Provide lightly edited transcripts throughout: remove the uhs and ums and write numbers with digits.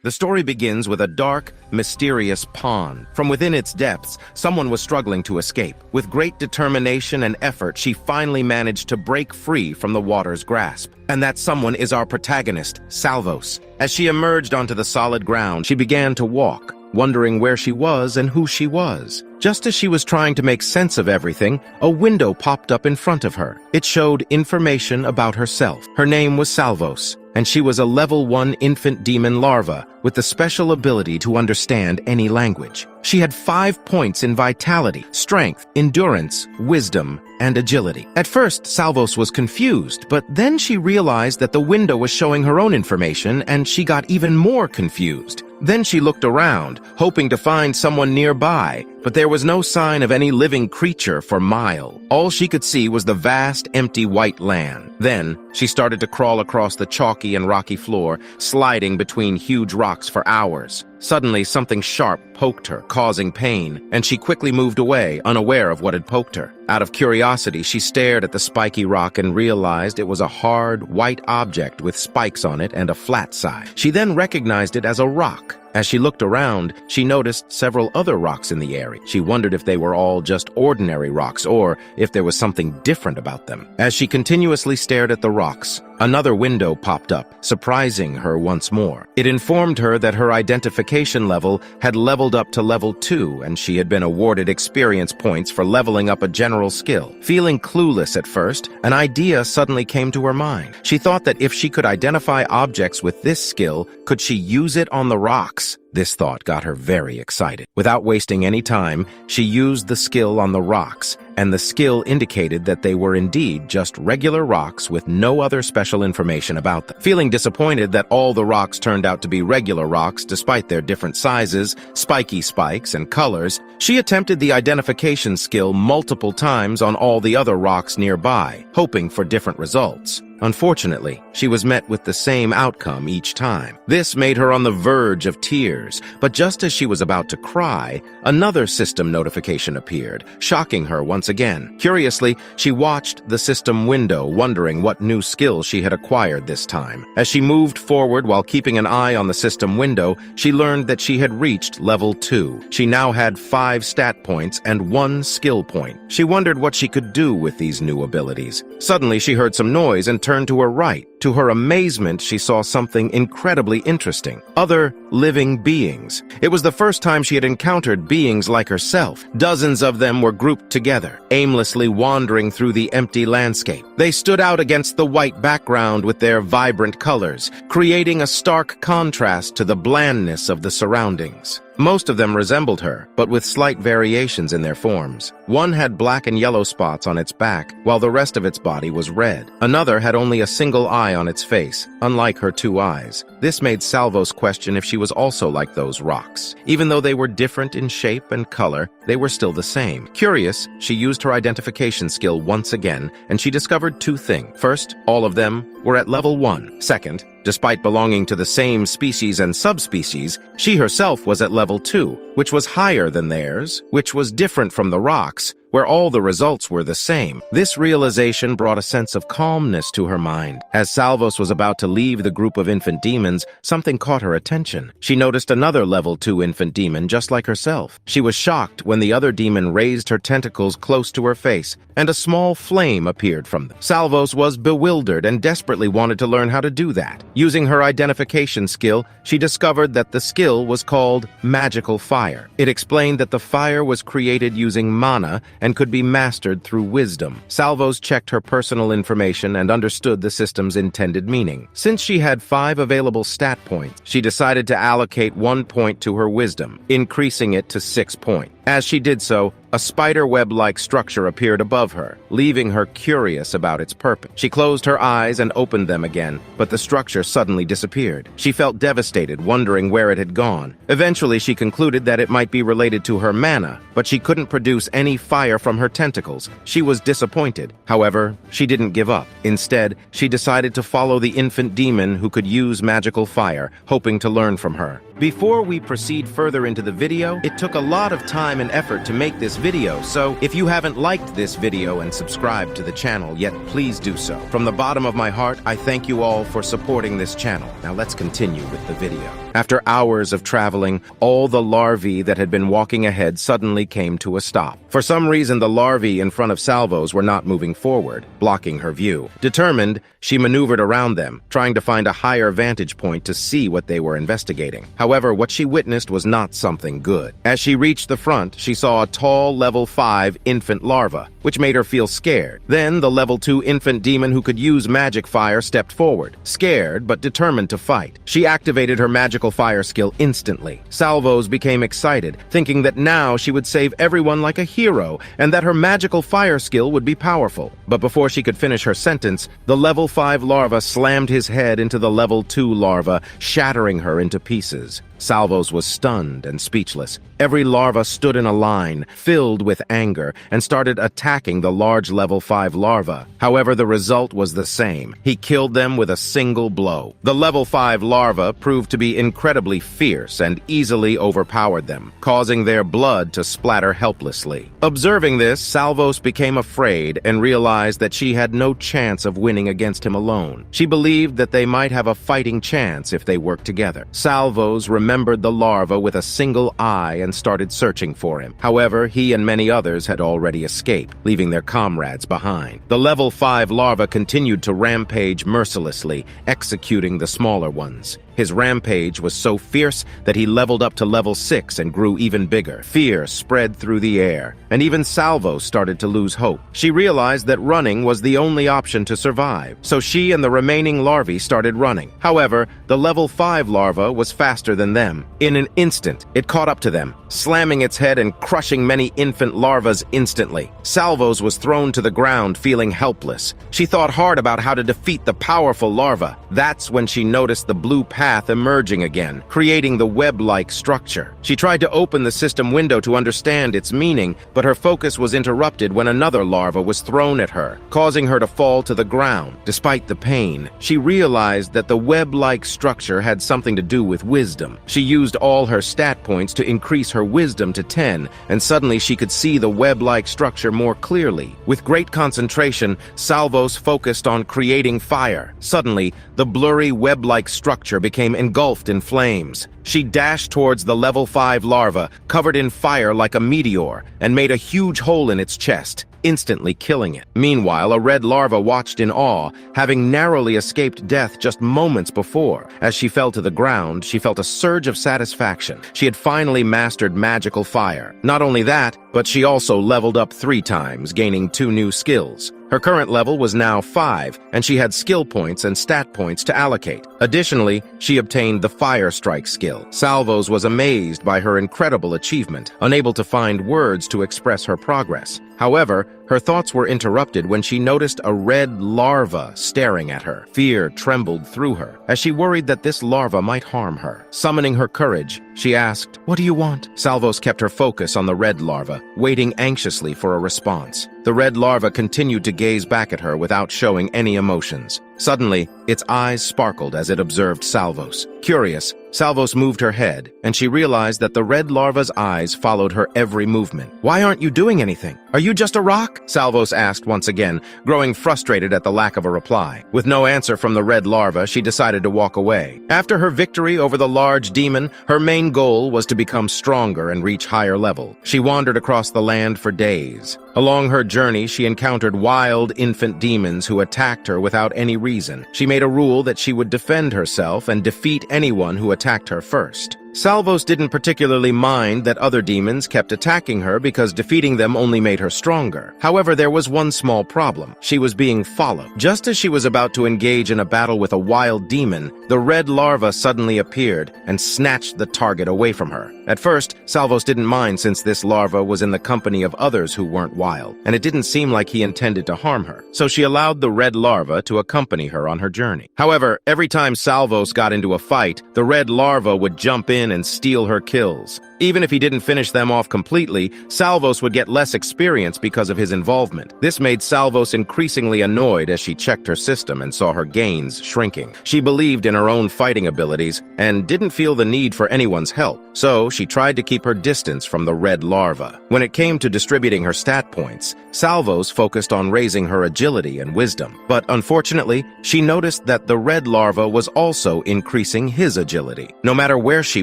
The story begins with a dark, mysterious pond. From within its depths, someone was struggling to escape. With great determination and effort, she finally managed to break free from the water's grasp. And that someone is our protagonist, Salvos. As she emerged onto the solid ground, she began to walk, wondering where she was and who she was. Just as she was trying to make sense of everything, a window popped up in front of her. It showed information about herself. Her name was Salvos, and she was a level 1 infant demon larva with the special ability to understand any language. She had 5 points in vitality, strength, endurance, wisdom, and agility. At first, Salvos was confused, but then she realized that the window was showing her own information, and she got even more confused. Then she looked around, hoping to find someone nearby, but there was no sign of any living creature for miles. All she could see was the vast, empty white land. Then, she started to crawl across the chalky and rocky floor, sliding between huge rocks for hours. Suddenly, something sharp poked her, causing pain, and she quickly moved away, unaware of what had poked her. Out of curiosity, she stared at the spiky rock and realized it was a hard, white object with spikes on it and a flat side. She then recognized it as a rock. As she looked around, she noticed several other rocks in the area. She wondered if they were all just ordinary rocks or if there was something different about them. As she continuously stared at the rocks, another window popped up, surprising her once more. It informed her that her identification level had leveled up to level 2, and she had been awarded experience points for leveling up a general skill. Feeling clueless at first, an idea suddenly came to her mind. She thought that if she could identify objects with this skill, could she use it on the rocks? This thought got her very excited. Without wasting any time, she used the skill on the rocks, and the skill indicated that they were indeed just regular rocks with no other special information about them. Feeling disappointed that all the rocks turned out to be regular rocks despite their different sizes, spiky spikes, and colors, she attempted the identification skill multiple times on all the other rocks nearby, hoping for different results. Unfortunately, she was met with the same outcome each time. This made her on the verge of tears, but just as she was about to cry, another system notification appeared, shocking her once again. Curiously, she watched the system window, wondering what new skill she had acquired this time. As she moved forward while keeping an eye on the system window, she learned that she had reached level 2. She now had 5 stat points and 1 skill point. She wondered what she could do with these new abilities. Suddenly, she heard some noise and turned to her right. To her amazement, she saw something incredibly interesting. Other living beings. It was the first time she had encountered beings like herself. Dozens of them were grouped together, aimlessly wandering through the empty landscape. They stood out against the white background with their vibrant colors, creating a stark contrast to the blandness of the surroundings. Most of them resembled her, but with slight variations in their forms. One had black and yellow spots on its back, while the rest of its body was red. Another had only a single eye on its face, unlike her 2 eyes. This made Salvos question if she was also like those rocks. Even though they were different in shape and color, they were still the same. Curious, she used her identification skill once again, and she discovered 2 things. First, all of them were at level 1. Second, despite belonging to the same species and subspecies, she herself was at level 2, which was higher than theirs, which was different from the rocks, where all the results were the same. This realization brought a sense of calmness to her mind. As Salvos was about to leave the group of infant demons, something caught her attention. She noticed another level 2 infant demon just like herself. She was shocked when the other demon raised her tentacles close to her face, and a small flame appeared from them. Salvos was bewildered and desperately wanted to learn how to do that. Using her identification skill, she discovered that the skill was called Magical Fire. It explained that the fire was created using mana and could be mastered through wisdom. Salvos checked her personal information and understood the system's intended meaning. Since she had 5 available stat points, she decided to allocate 1 point to her wisdom, increasing it to 6 points. As she did so, a spider web-like structure appeared above her, leaving her curious about its purpose. She closed her eyes and opened them again, but the structure suddenly disappeared. She felt devastated, wondering where it had gone. Eventually, she concluded that it might be related to her mana, but she couldn't produce any fire from her tentacles. She was disappointed. However, she didn't give up. Instead, she decided to follow the infant demon who could use magical fire, hoping to learn from her. Before we proceed further into the video, it took a lot of time time and effort to make this video, so if you haven't liked this video and subscribed to the channel yet, please do so. From the bottom of my heart, I thank you all for supporting this channel. Now let's continue with the video. After hours of traveling, all the larvae that had been walking ahead suddenly came to a stop. For some reason, the larvae in front of Salvo's were not moving forward, blocking her view. Determined, she maneuvered around them, trying to find a higher vantage point to see what they were investigating. However, what she witnessed was not something good. As she reached the front, she saw a tall level 5 infant larva, which made her feel scared. Then the level 2 infant demon who could use magic fire stepped forward, scared but determined to fight. She activated her magical fire skill instantly. Salvo's became excited, thinking that now she would save everyone like a hero and that her magical fire skill would be powerful. But before she could finish her sentence, the level 5 larva slammed his head into the level 2 larva, shattering her into pieces. Salvo's was stunned and speechless. Every larva stood in a line, filled with anger, and started attacking the large level 5 larva. However, the result was the same. He killed them with a single blow. The level 5 larva proved to be incredibly fierce and easily overpowered them, causing their blood to splatter helplessly. Observing this, Salvo's became afraid and realized that she had no chance of winning against him alone. She believed that they might have a fighting chance if they worked together. Salvo's remembered the larva with a single eye and started searching for him. However, he and many others had already escaped, leaving their comrades behind. The level 5 larva continued to rampage mercilessly, executing the smaller ones. His rampage was so fierce that he leveled up to level 6 and grew even bigger. Fear spread through the air, and even Salvo started to lose hope. She realized that running was the only option to survive, so she and the remaining larvae started running. However, the level 5 larva was faster than them. In an instant, it caught up to them, slamming its head and crushing many infant larvas instantly. Salvo's was thrown to the ground, feeling helpless. She thought hard about how to defeat the powerful larva. That's when she noticed the blue path emerging again, creating the web-like structure. She tried to open the system window to understand its meaning, but her focus was interrupted when another larva was thrown at her, causing her to fall to the ground. Despite the pain, she realized that the web-like structure had something to do with wisdom. She used all her stat points to increase her wisdom to 10, and suddenly she could see the web-like structure more clearly. With great concentration, Salvo's focused on creating fire. Suddenly, the blurry web-like structure became engulfed in flames. She dashed towards the level 5 larva, covered in fire like a meteor, and made a huge hole in its chest, instantly killing it. Meanwhile, a red larva watched in awe, having narrowly escaped death just moments before. As she fell to the ground, she felt a surge of satisfaction. She had finally mastered magical fire. Not only that, but she also leveled up 3 times, gaining 2 new skills. Her current level was now 5, and she had skill points and stat points to allocate. Additionally, she obtained the Fire Strike skill. Salvo's was amazed by her incredible achievement, unable to find words to express her progress. However, her thoughts were interrupted when she noticed a red larva staring at her. Fear trembled through her, as she worried that this larva might harm her. Summoning her courage, she asked, "What do you want?" Salvo's kept her focus on the red larva, waiting anxiously for a response. The red larva continued to gaze back at her without showing any emotions. Suddenly, its eyes sparkled as it observed Salvo's. Curious, Salvo's moved her head, and she realized that the red larva's eyes followed her every movement. "Why aren't you doing anything? Are you just a rock?" Salvo's asked once again, growing frustrated at the lack of a reply. With no answer from the red larva, she decided to walk away. After her victory over the large demon, her main goal was to become stronger and reach higher level. She wandered across the land for days. Along her journey, she encountered wild infant demons who attacked her without any reason. She made a rule that she would defend herself and defeat anyone who attacked her first. Salvo's didn't particularly mind that other demons kept attacking her because defeating them only made her stronger. However, there was one small problem. She was being followed. Just as she was about to engage in a battle with a wild demon, the red larva suddenly appeared and snatched the target away from her. At first, Salvo's didn't mind since this larva was in the company of others who weren't wild, and it didn't seem like he intended to harm her, so she allowed the red larva to accompany her on her journey. However, every time Salvo's got into a fight, the red larva would jump in in and steal her kills. Even if he didn't finish them off completely, Salvos would get less experience because of his involvement. This made Salvos increasingly annoyed as she checked her system and saw her gains shrinking. She believed in her own fighting abilities and didn't feel the need for anyone's help, so she tried to keep her distance from the red larva. When it came to distributing her stat points, Salvos focused on raising her agility and wisdom. But unfortunately, she noticed that the red larva was also increasing his agility. No matter where she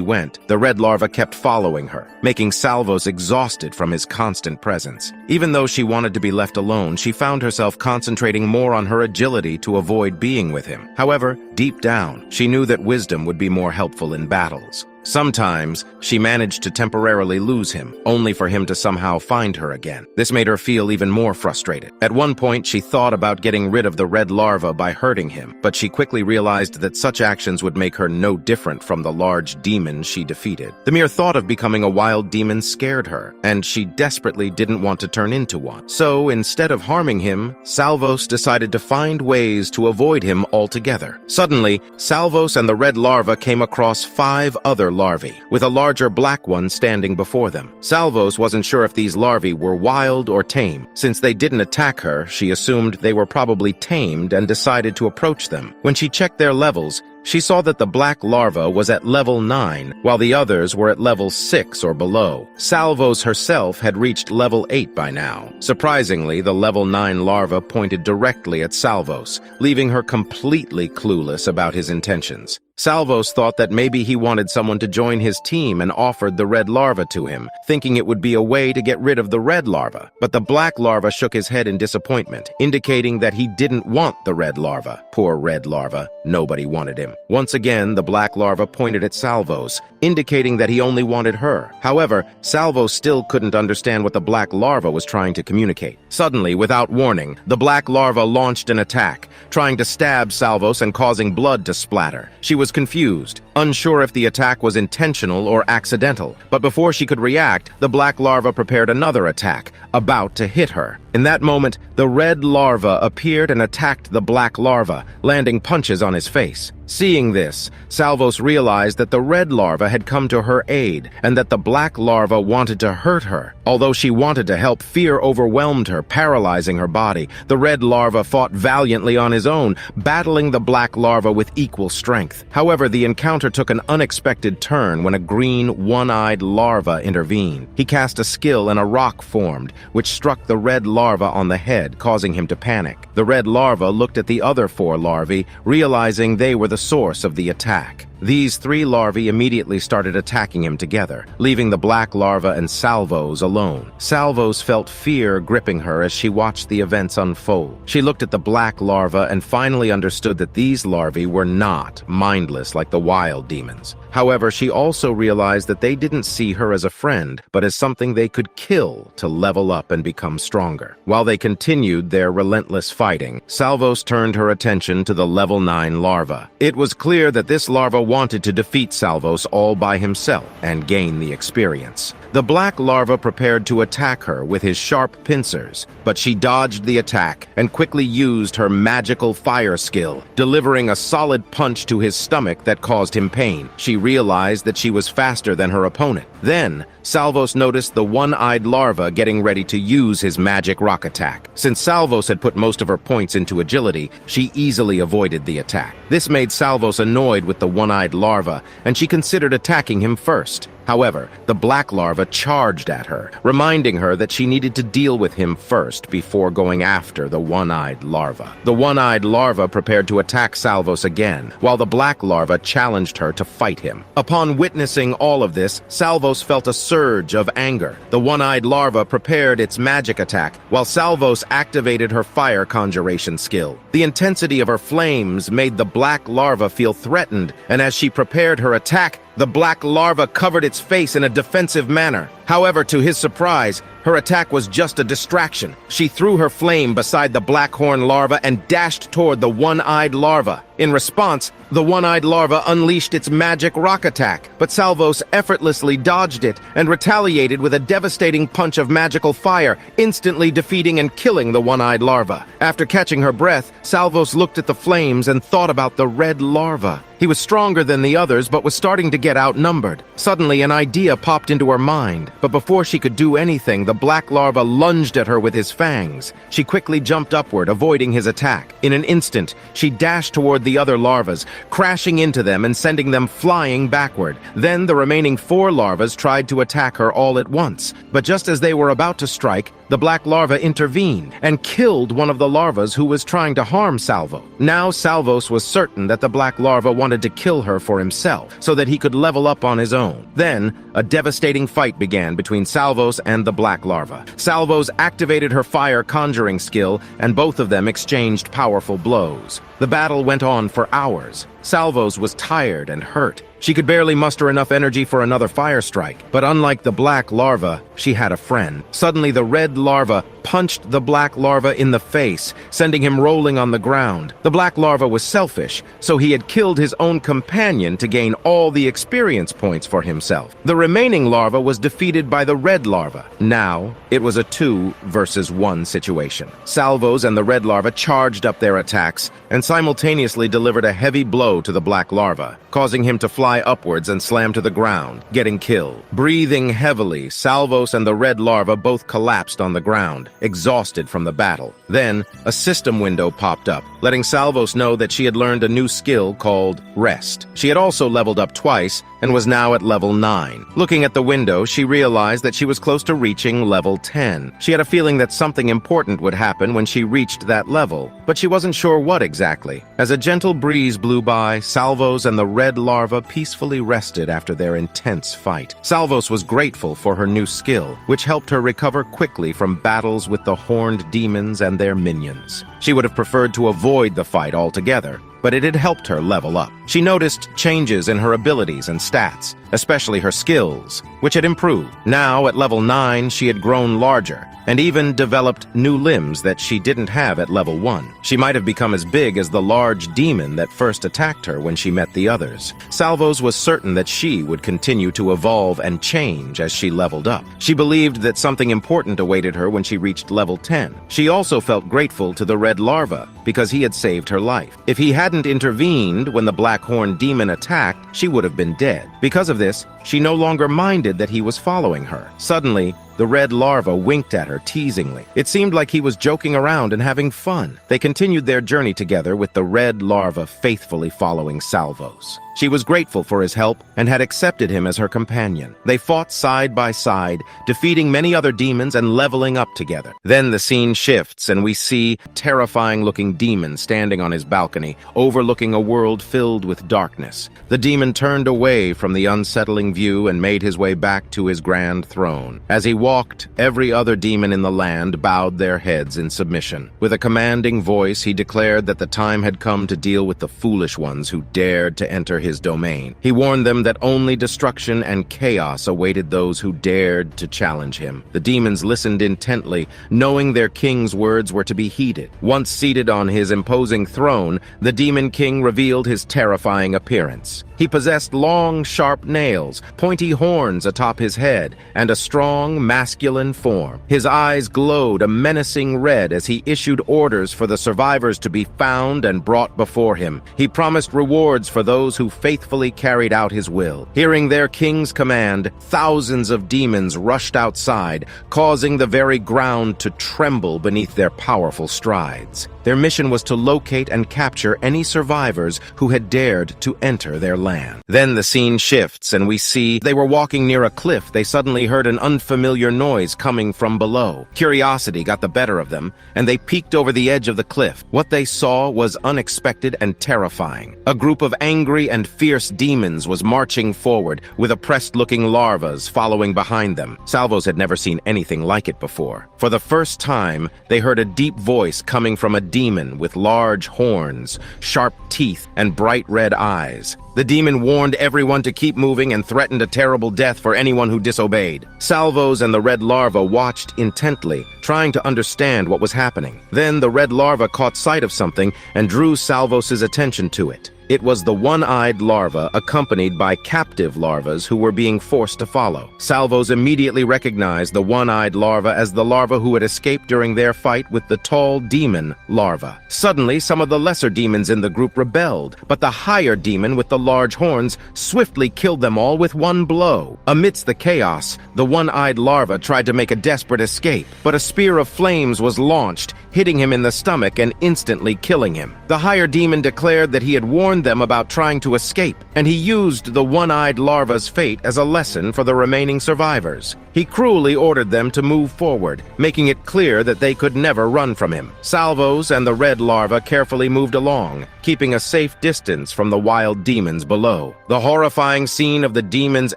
went, the red larva kept following her, making Salvos exhausted from his constant presence. Even though she wanted to be left alone, she found herself concentrating more on her agility to avoid being with him. However, deep down, she knew that wisdom would be more helpful in battles. Sometimes, she managed to temporarily lose him, only for him to somehow find her again. This made her feel even more frustrated. At one point, she thought about getting rid of the red larva by hurting him, but she quickly realized that such actions would make her no different from the large demon she defeated. The mere thought of becoming a wild demon scared her, and she desperately didn't want to turn into one. So, instead of harming him, Salvos decided to find ways to avoid him altogether. Suddenly, Salvos and the red larva came across 5 other larvae, with a larger black one standing before them. Salvos wasn't sure if these larvae were wild or tame. Since they didn't attack her, she assumed they were probably tamed and decided to approach them. When she checked their levels, she saw that the black larva was at level 9, while the others were at level 6 or below. Salvos herself had reached level 8 by now. Surprisingly, the level 9 larva pointed directly at Salvos, leaving her completely clueless about his intentions. Salvos thought that maybe he wanted someone to join his team and offered the red larva to him, thinking it would be a way to get rid of the red larva. But the black larva shook his head in disappointment, indicating that he didn't want the red larva. Poor red larva. Nobody wanted him. Once again, the black larva pointed at Salvos, indicating that he only wanted her. However, Salvos still couldn't understand what the black larva was trying to communicate. Suddenly, without warning, the black larva launched an attack, trying to stab Salvos and causing blood to splatter. She was confused, unsure if the attack was intentional or accidental. But before she could react, the black larva prepared another attack, about to hit her. In that moment, the red larva appeared and attacked the black larva, landing punches on his face. Seeing this, Salvos realized that the red larva had come to her aid and that the black larva wanted to hurt her. Although she wanted to help, fear overwhelmed her, paralyzing her body. The red larva fought valiantly on his own, battling the black larva with equal strength. However, the encounter took an unexpected turn when a green, one-eyed larva intervened. He cast a skill and a rock formed, which struck the red larva on the head, causing him to panic. The red larva looked at the other 4 larvae, realizing they were the source of the attack. These 3 larvae immediately started attacking him together, leaving the black larva and Salvos alone. Salvos felt fear gripping her as she watched the events unfold. She looked at the black larva and finally understood that these larvae were not mindless like the wild demons. However, she also realized that they didn't see her as a friend, but as something they could kill to level up and become stronger. While they continued their relentless fighting, Salvos turned her attention to the level 9 larva. It was clear that this larva wanted to defeat Salvos all by himself and gain the experience. The black larva prepared to attack her with his sharp pincers, but she dodged the attack and quickly used her magical fire skill, delivering a solid punch to his stomach that caused him pain. She realized that she was faster than her opponent. Then, Salvos noticed the one-eyed larva getting ready to use his magic rock attack. Since Salvos had put most of her points into agility, she easily avoided the attack. This made Salvos annoyed with the one-eyed larva, and she considered attacking him first. However, the black larva charged at her, reminding her that she needed to deal with him first before going after the one-eyed larva. The one-eyed larva prepared to attack Salvos again, while the black larva challenged her to fight him. Upon witnessing all of this, Salvos felt a surge of anger. The one-eyed larva prepared its magic attack, while Salvos activated her fire conjuration skill. The intensity of her flames made the black larva feel threatened, and as she prepared her attack, the black larva covered its face in a defensive manner. However, to his surprise, her attack was just a distraction. She threw her flame beside the black horn larva and dashed toward the one-eyed larva. In response, the one-eyed larva unleashed its magic rock attack, but Salvos effortlessly dodged it and retaliated with a devastating punch of magical fire, instantly defeating and killing the one-eyed larva. After catching her breath, Salvos looked at the flames and thought about the red larva. He was stronger than the others, but was starting to get outnumbered. Suddenly, an idea popped into her mind, but before she could do anything, the black larva lunged at her with his fangs. She quickly jumped upward, avoiding his attack. In an instant, she dashed toward the other larvas, crashing into them and sending them flying backward. Then the remaining 4 larvas tried to attack her all at once, but just as they were about to strike, the black larva intervened and killed one of the larvas who was trying to harm Salvo. Now Salvos was certain that the black larva wanted to kill her for himself, so that he could level up on his own. Then, a devastating fight began between Salvos and the black larva. Salvos activated her fire conjuring skill, and both of them exchanged powerful blows. The battle went on for hours. Salvos was tired and hurt. She could barely muster enough energy for another fire strike, but unlike the black larva, she had a friend. Suddenly, the red larva punched the black larva in the face, sending him rolling on the ground. The black larva was selfish, so he had killed his own companion to gain all the experience points for himself. The remaining larva was defeated by the red larva. Now, it was a 2 versus 1 situation. Salvos and the red larva charged up their attacks and simultaneously delivered a heavy blow to the black larva, causing him to fly upwards and slam to the ground, getting killed. Breathing heavily, Salvos and the red larva both collapsed on the ground, exhausted from the battle. Then, a system window popped up, letting Salvos know that she had learned a new skill called Rest. She had also leveled up twice and was now at level 9. Looking at the window, she realized that she was close to reaching level 10. She had a feeling that something important would happen when she reached that level, but she wasn't sure what exactly. As a gentle breeze blew by, Salvos and the red larva peacefully rested after their intense fight. Salvos was grateful for her new skill, which helped her recover quickly from battles with the horned demons and their minions. She would have preferred to avoid the fight altogether, but it had helped her level up. She noticed changes in her abilities and stats, especially her skills, which had improved. Now, at level 9, she had grown larger, and even developed new limbs that she didn't have at level 1. She might have become as big as the large demon that first attacked her when she met the others. Salvos was certain that she would continue to evolve and change as she leveled up. She believed that something important awaited her when she reached level 10. She also felt grateful to the red larva, because he had saved her life. If he hadn't intervened when the black horn demon attacked, she would have been dead. Because of this, she no longer minded that he was following her. Suddenly, the red larva winked at her teasingly. It seemed like he was joking around and having fun. They continued their journey together, with the red larva faithfully following Salvos. She was grateful for his help and had accepted him as her companion. They fought side by side, defeating many other demons and leveling up together. Then the scene shifts and we see a terrifying-looking demon standing on his balcony, overlooking a world filled with darkness. The demon turned away from the unsettling view and made his way back to his grand throne. As he walked, every other demon in the land bowed their heads in submission. With a commanding voice, he declared that the time had come to deal with the foolish ones who dared to enter his domain. He warned them that only destruction and chaos awaited those who dared to challenge him. The demons listened intently, knowing their king's words were to be heeded. Once seated on his imposing throne, the demon king revealed his terrifying appearance. He possessed long, sharp nails, pointy horns atop his head, and a strong, masculine form. His eyes glowed a menacing red as he issued orders for the survivors to be found and brought before him. He promised rewards for those who faithfully carried out his will. Hearing their king's command, thousands of demons rushed outside, causing the very ground to tremble beneath their powerful strides. Their mission was to locate and capture any survivors who had dared to enter their land. Then the scene shifts and we see they were walking near a cliff. They suddenly heard an unfamiliar noise coming from below. Curiosity got the better of them, and they peeked over the edge of the cliff. What they saw was unexpected and terrifying. A group of angry and fierce demons was marching forward, with oppressed-looking larvas following behind them. Salvos had never seen anything like it before. For the first time, they heard a deep voice coming from a demon with large horns, sharp teeth, and bright red eyes. The demon warned everyone to keep moving and threatened a terrible death for anyone who disobeyed. Salvos and the red larva watched intently, trying to understand what was happening. Then the red larva caught sight of something and drew Salvos's attention to it. It was the one-eyed larva accompanied by captive larvas who were being forced to follow. Salvos immediately recognized the one-eyed larva as the larva who had escaped during their fight with the tall demon larva. Suddenly, some of the lesser demons in the group rebelled, but the higher demon with the large horns swiftly killed them all with one blow. Amidst the chaos, the one-eyed larva tried to make a desperate escape, but a spear of flames was launched, hitting him in the stomach and instantly killing him. The higher demon declared that he had warned them about trying to escape, and he used the one-eyed larva's fate as a lesson for the remaining survivors. He cruelly ordered them to move forward, making it clear that they could never run from him. Salvos and the red larva carefully moved along, keeping a safe distance from the wild demons below. The horrifying scene of the demons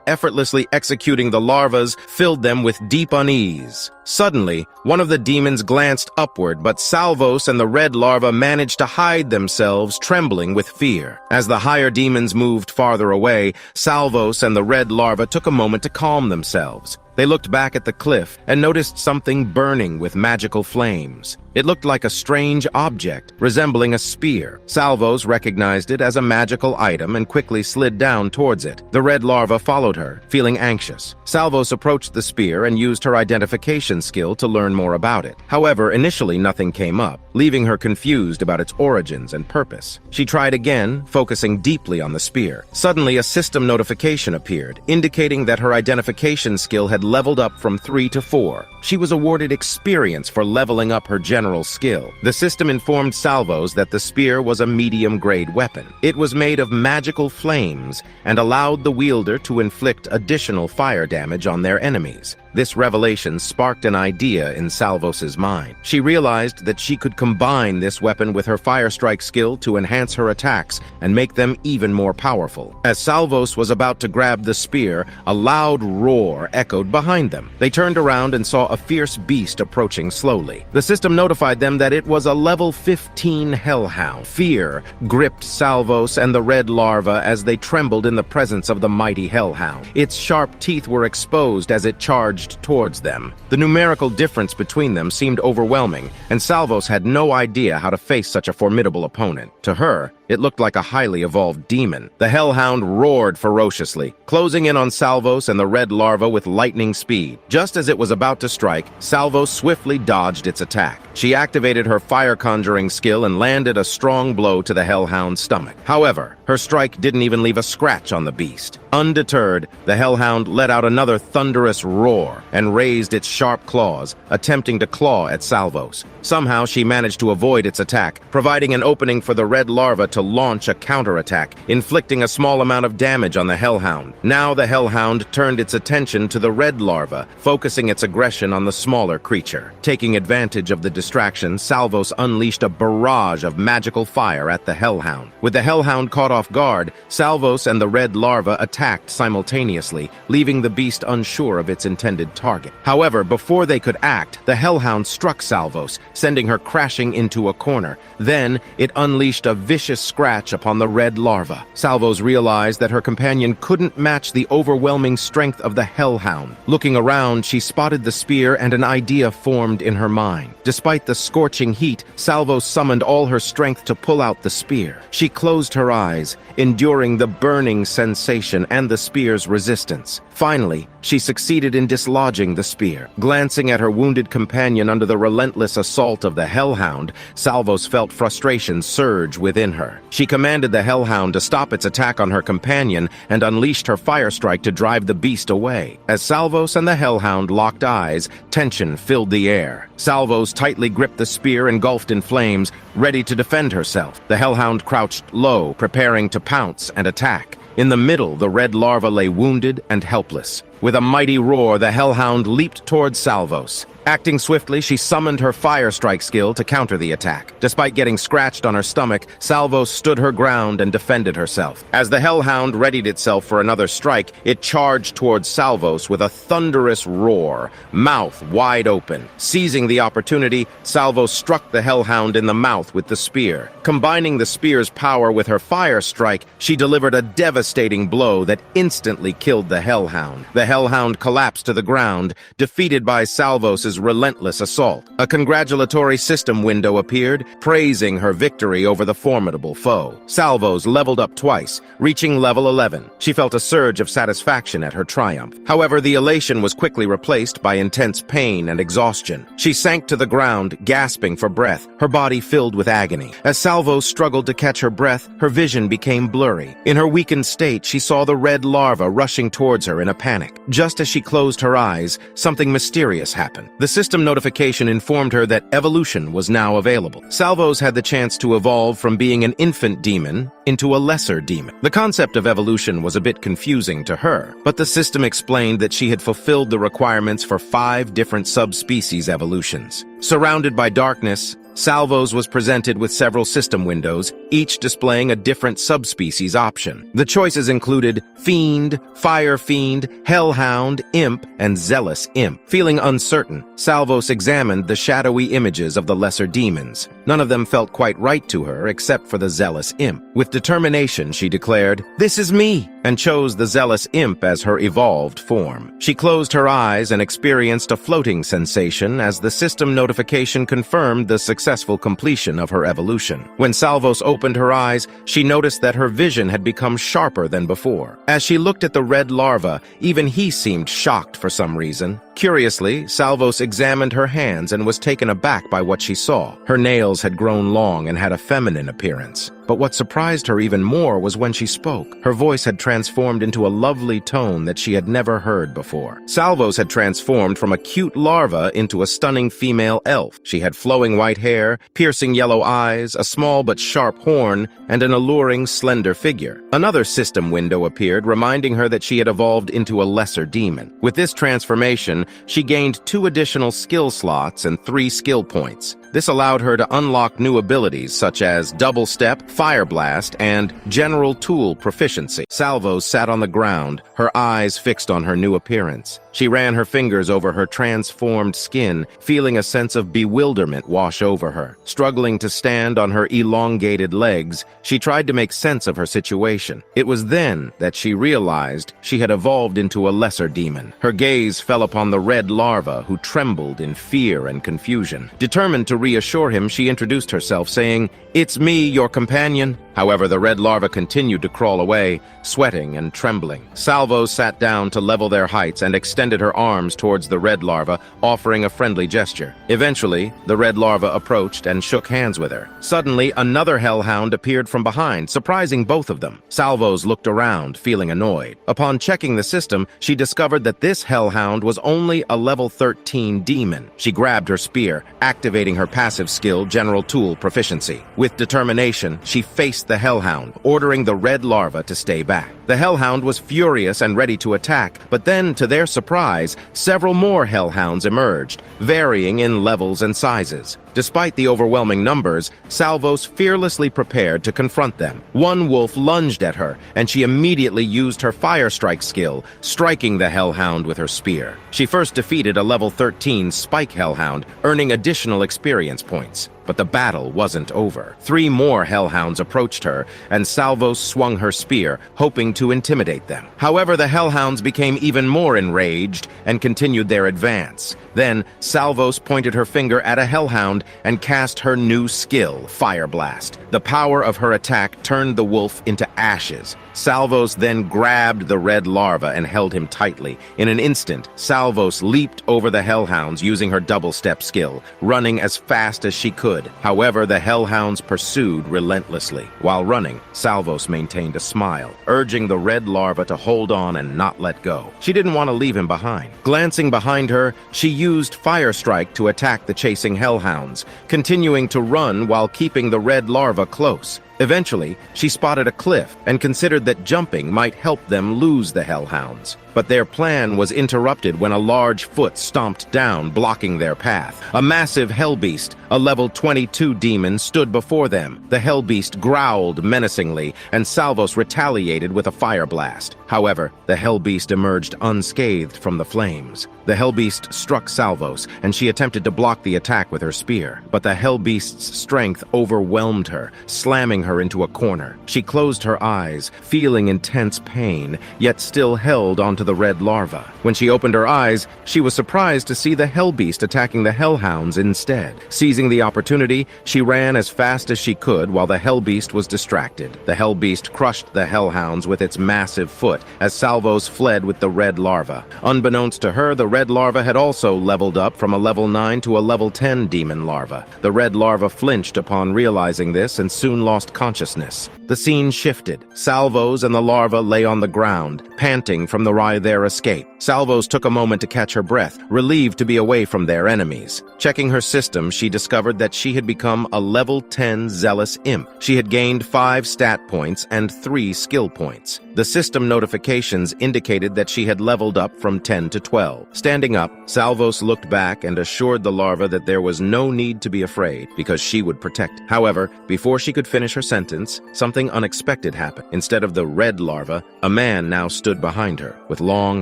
effortlessly executing the larvas filled them with deep unease. Suddenly, one of the demons glanced upward, but Salvos and the red larva managed to hide themselves, trembling with fear. As the higher demons moved farther away, Salvos and the red larva took a moment to calm themselves. They looked back at the cliff and noticed something burning with magical flames. It looked like a strange object, resembling a spear. Salvos recognized it as a magical item and quickly slid down towards it. The red larva followed her, feeling anxious. Salvos approached the spear and used her identification skill to learn more about it. However, initially nothing came up, leaving her confused about its origins and purpose. She tried again, focusing deeply on the spear. Suddenly, a system notification appeared, indicating that her identification skill had leveled up from 3 to 4. She was awarded experience for leveling up her general skill. The system informed Salvos that the spear was a medium-grade weapon. It was made of magical flames and allowed the wielder to inflict additional fire damage on their enemies. This revelation sparked an idea in Salvos's mind. She realized that she could combine this weapon with her fire strike skill to enhance her attacks and make them even more powerful. As Salvos was about to grab the spear, a loud roar echoed behind them. They turned around and saw a fierce beast approaching slowly. The system notified them that it was a level 15 hellhound. Fear gripped Salvos and the red larva as they trembled in the presence of the mighty hellhound. Its sharp teeth were exposed as it charged towards them. The numerical difference between them seemed overwhelming, and Salvos had no idea how to face such a formidable opponent. To her, it looked like a highly evolved demon. The hellhound roared ferociously, closing in on Salvos and the red larva with lightning speed. Just as it was about to strike, Salvos swiftly dodged its attack. She activated her fire conjuring skill and landed a strong blow to the hellhound's stomach. However, her strike didn't even leave a scratch on the beast. Undeterred, the hellhound let out another thunderous roar and raised its sharp claws, attempting to claw at Salvos. Somehow she managed to avoid its attack, providing an opening for the red larva to launch a counterattack, inflicting a small amount of damage on the hellhound. Now the hellhound turned its attention to the red larva, focusing its aggression on the smaller creature. Taking advantage of the distraction, Salvos unleashed a barrage of magical fire at the hellhound. With the hellhound caught off guard, Salvos and the red larva attacked simultaneously, leaving the beast unsure of its intended target. However, before they could act, the hellhound struck Salvos, sending her crashing into a corner. Then, it unleashed a vicious scratch upon the red larva. Salvos realized that her companion couldn't match the overwhelming strength of the hellhound. Looking around, she spotted the spear and an idea formed in her mind. Despite the scorching heat, Salvos summoned all her strength to pull out the spear. She closed her eyes, enduring the burning sensation and the spear's resistance. Finally, she succeeded in dislodging the spear. Glancing at her wounded companion under the relentless assault of the hellhound, Salvos felt frustration surge within her. She commanded the hellhound to stop its attack on her companion and unleashed her fire strike to drive the beast away. As Salvos and the hellhound locked eyes, tension filled the air. Salvos tightly gripped the spear engulfed in flames, ready to defend herself. The hellhound crouched low, preparing to pounce and attack. In the middle, the red larva lay wounded and helpless. With a mighty roar, the hellhound leaped towards Salvos. Acting swiftly, she summoned her fire strike skill to counter the attack. Despite getting scratched on her stomach, Salvos stood her ground and defended herself. As the hellhound readied itself for another strike, it charged towards Salvos with a thunderous roar, mouth wide open. Seizing the opportunity, Salvos struck the hellhound in the mouth with the spear. Combining the spear's power with her fire strike, she delivered a devastating blow that instantly killed the hellhound. The hellhound collapsed to the ground, defeated by Salvos' relentless assault. A congratulatory system window appeared, praising her victory over the formidable foe. Salvos leveled up twice, reaching level 11. She felt a surge of satisfaction at her triumph. However, the elation was quickly replaced by intense pain and exhaustion. She sank to the ground, gasping for breath, her body filled with agony. As Salvos struggled to catch her breath, her vision became blurry. In her weakened state, she saw the red larva rushing towards her in a panic. Just as she closed her eyes, something mysterious happened. The system notification informed her that evolution was now available. Salvos had the chance to evolve from being an infant demon into a lesser demon. The concept of evolution was a bit confusing to her, but the system explained that she had fulfilled the requirements for 5 different subspecies evolutions. Surrounded by darkness, Salvos was presented with several system windows, each displaying a different subspecies option. The choices included Fiend, Fire Fiend, Hellhound, Imp, and Zealous Imp. Feeling uncertain, Salvos examined the shadowy images of the lesser demons. None of them felt quite right to her except for the Zealous Imp. With determination, she declared, "This is me," and chose the Zealous Imp as her evolved form. She closed her eyes and experienced a floating sensation as the system notification confirmed the successful completion of her evolution. When Salvos opened her eyes, she noticed that her vision had become sharper than before. As she looked at the red larva, even he seemed shocked for some reason. Curiously, Salvos examined her hands and was taken aback by what she saw. Her nails had grown long and had a feminine appearance. But what surprised her even more was when she spoke. Her voice had transformed into a lovely tone that she had never heard before. Salvos had transformed from a cute larva into a stunning female elf. She had flowing white hair, piercing yellow eyes, a small but sharp horn, and an alluring, slender figure. Another system window appeared, reminding her that she had evolved into a lesser demon. With this transformation, she gained 2 additional skill slots and 3 skill points. This allowed her to unlock new abilities such as Double Step, Fire Blast, and General Tool Proficiency. Salvos sat on the ground, her eyes fixed on her new appearance. She ran her fingers over her transformed skin, feeling a sense of bewilderment wash over her. Struggling to stand on her elongated legs, she tried to make sense of her situation. It was then that she realized she had evolved into a lesser demon. Her gaze fell upon the red larva, who trembled in fear and confusion. Determined to reassure him, she introduced herself, saying, "It's me, your companion." However, the red larva continued to crawl away, sweating and trembling. Salvos sat down to level their heights and extended her arms towards the red larva, offering a friendly gesture. Eventually, the red larva approached and shook hands with her. Suddenly, another hellhound appeared from behind, surprising both of them. Salvos looked around, feeling annoyed. Upon checking the system, she discovered that this hellhound was only a level 13 demon. She grabbed her spear, activating her passive skill, General Tool Proficiency. With determination, she faced the hellhound, ordering the red larva to stay back. The hellhound was furious and ready to attack, but then, to their surprise, several more hellhounds emerged, varying in levels and sizes. Despite the overwhelming numbers, Salvos fearlessly prepared to confront them. One wolf lunged at her, and she immediately used her fire strike skill, striking the hellhound with her spear. She first defeated a level 13 spike hellhound, earning additional experience points. But the battle wasn't over. 3 more hellhounds approached her, and Salvos swung her spear, hoping to intimidate them. However, the hellhounds became even more enraged and continued their advance. Then, Salvos pointed her finger at a hellhound and cast her new skill, Fire Blast. The power of her attack turned the wolf into ashes. Salvos then grabbed the red larva and held him tightly. In an instant, Salvos leaped over the hellhounds using her double-step skill, running as fast as she could. However, the hellhounds pursued relentlessly. While running, Salvos maintained a smile, urging the red larva to hold on and not let go. She didn't want to leave him behind. Glancing behind her, she used Fire Strike to attack the chasing hellhounds, continuing to run while keeping the red larva close. Eventually, she spotted a cliff and considered that jumping might help them lose the hellhounds. But their plan was interrupted when a large foot stomped down, blocking their path. A massive hellbeast, a level 22 demon, stood before them. The hellbeast growled menacingly, and Salvos retaliated with a fire blast. However, the hellbeast emerged unscathed from the flames. The hellbeast struck Salvos, and she attempted to block the attack with her spear. But the hellbeast's strength overwhelmed her, slamming her into a corner. She closed her eyes, feeling intense pain, yet still held onto the red larva. When she opened her eyes, she was surprised to see the hellbeast attacking the hellhounds instead. Seizing the opportunity, she ran as fast as she could while the hellbeast was distracted. The hellbeast crushed the hellhounds with its massive foot as Salvos fled with the red larva. Unbeknownst to her, the red larva had also leveled up from a level 9 to a level 10 demon larva. The red larva flinched upon realizing this and soon lost consciousness. The scene shifted. Salvos and the larva lay on the ground, panting from their escape. Salvos took a moment to catch her breath, relieved to be away from their enemies. Checking her system, she discovered that she had become a level 10 zealous imp. She had gained 5 stat points and 3 skill points. The system notifications indicated that she had leveled up from 10 to 12. Standing up, Salvos looked back and assured the larva that there was no need to be afraid, because she would protect. However, before she could finish her sentence, something unexpected happened. Instead of the red larva, a man now stood behind her, with long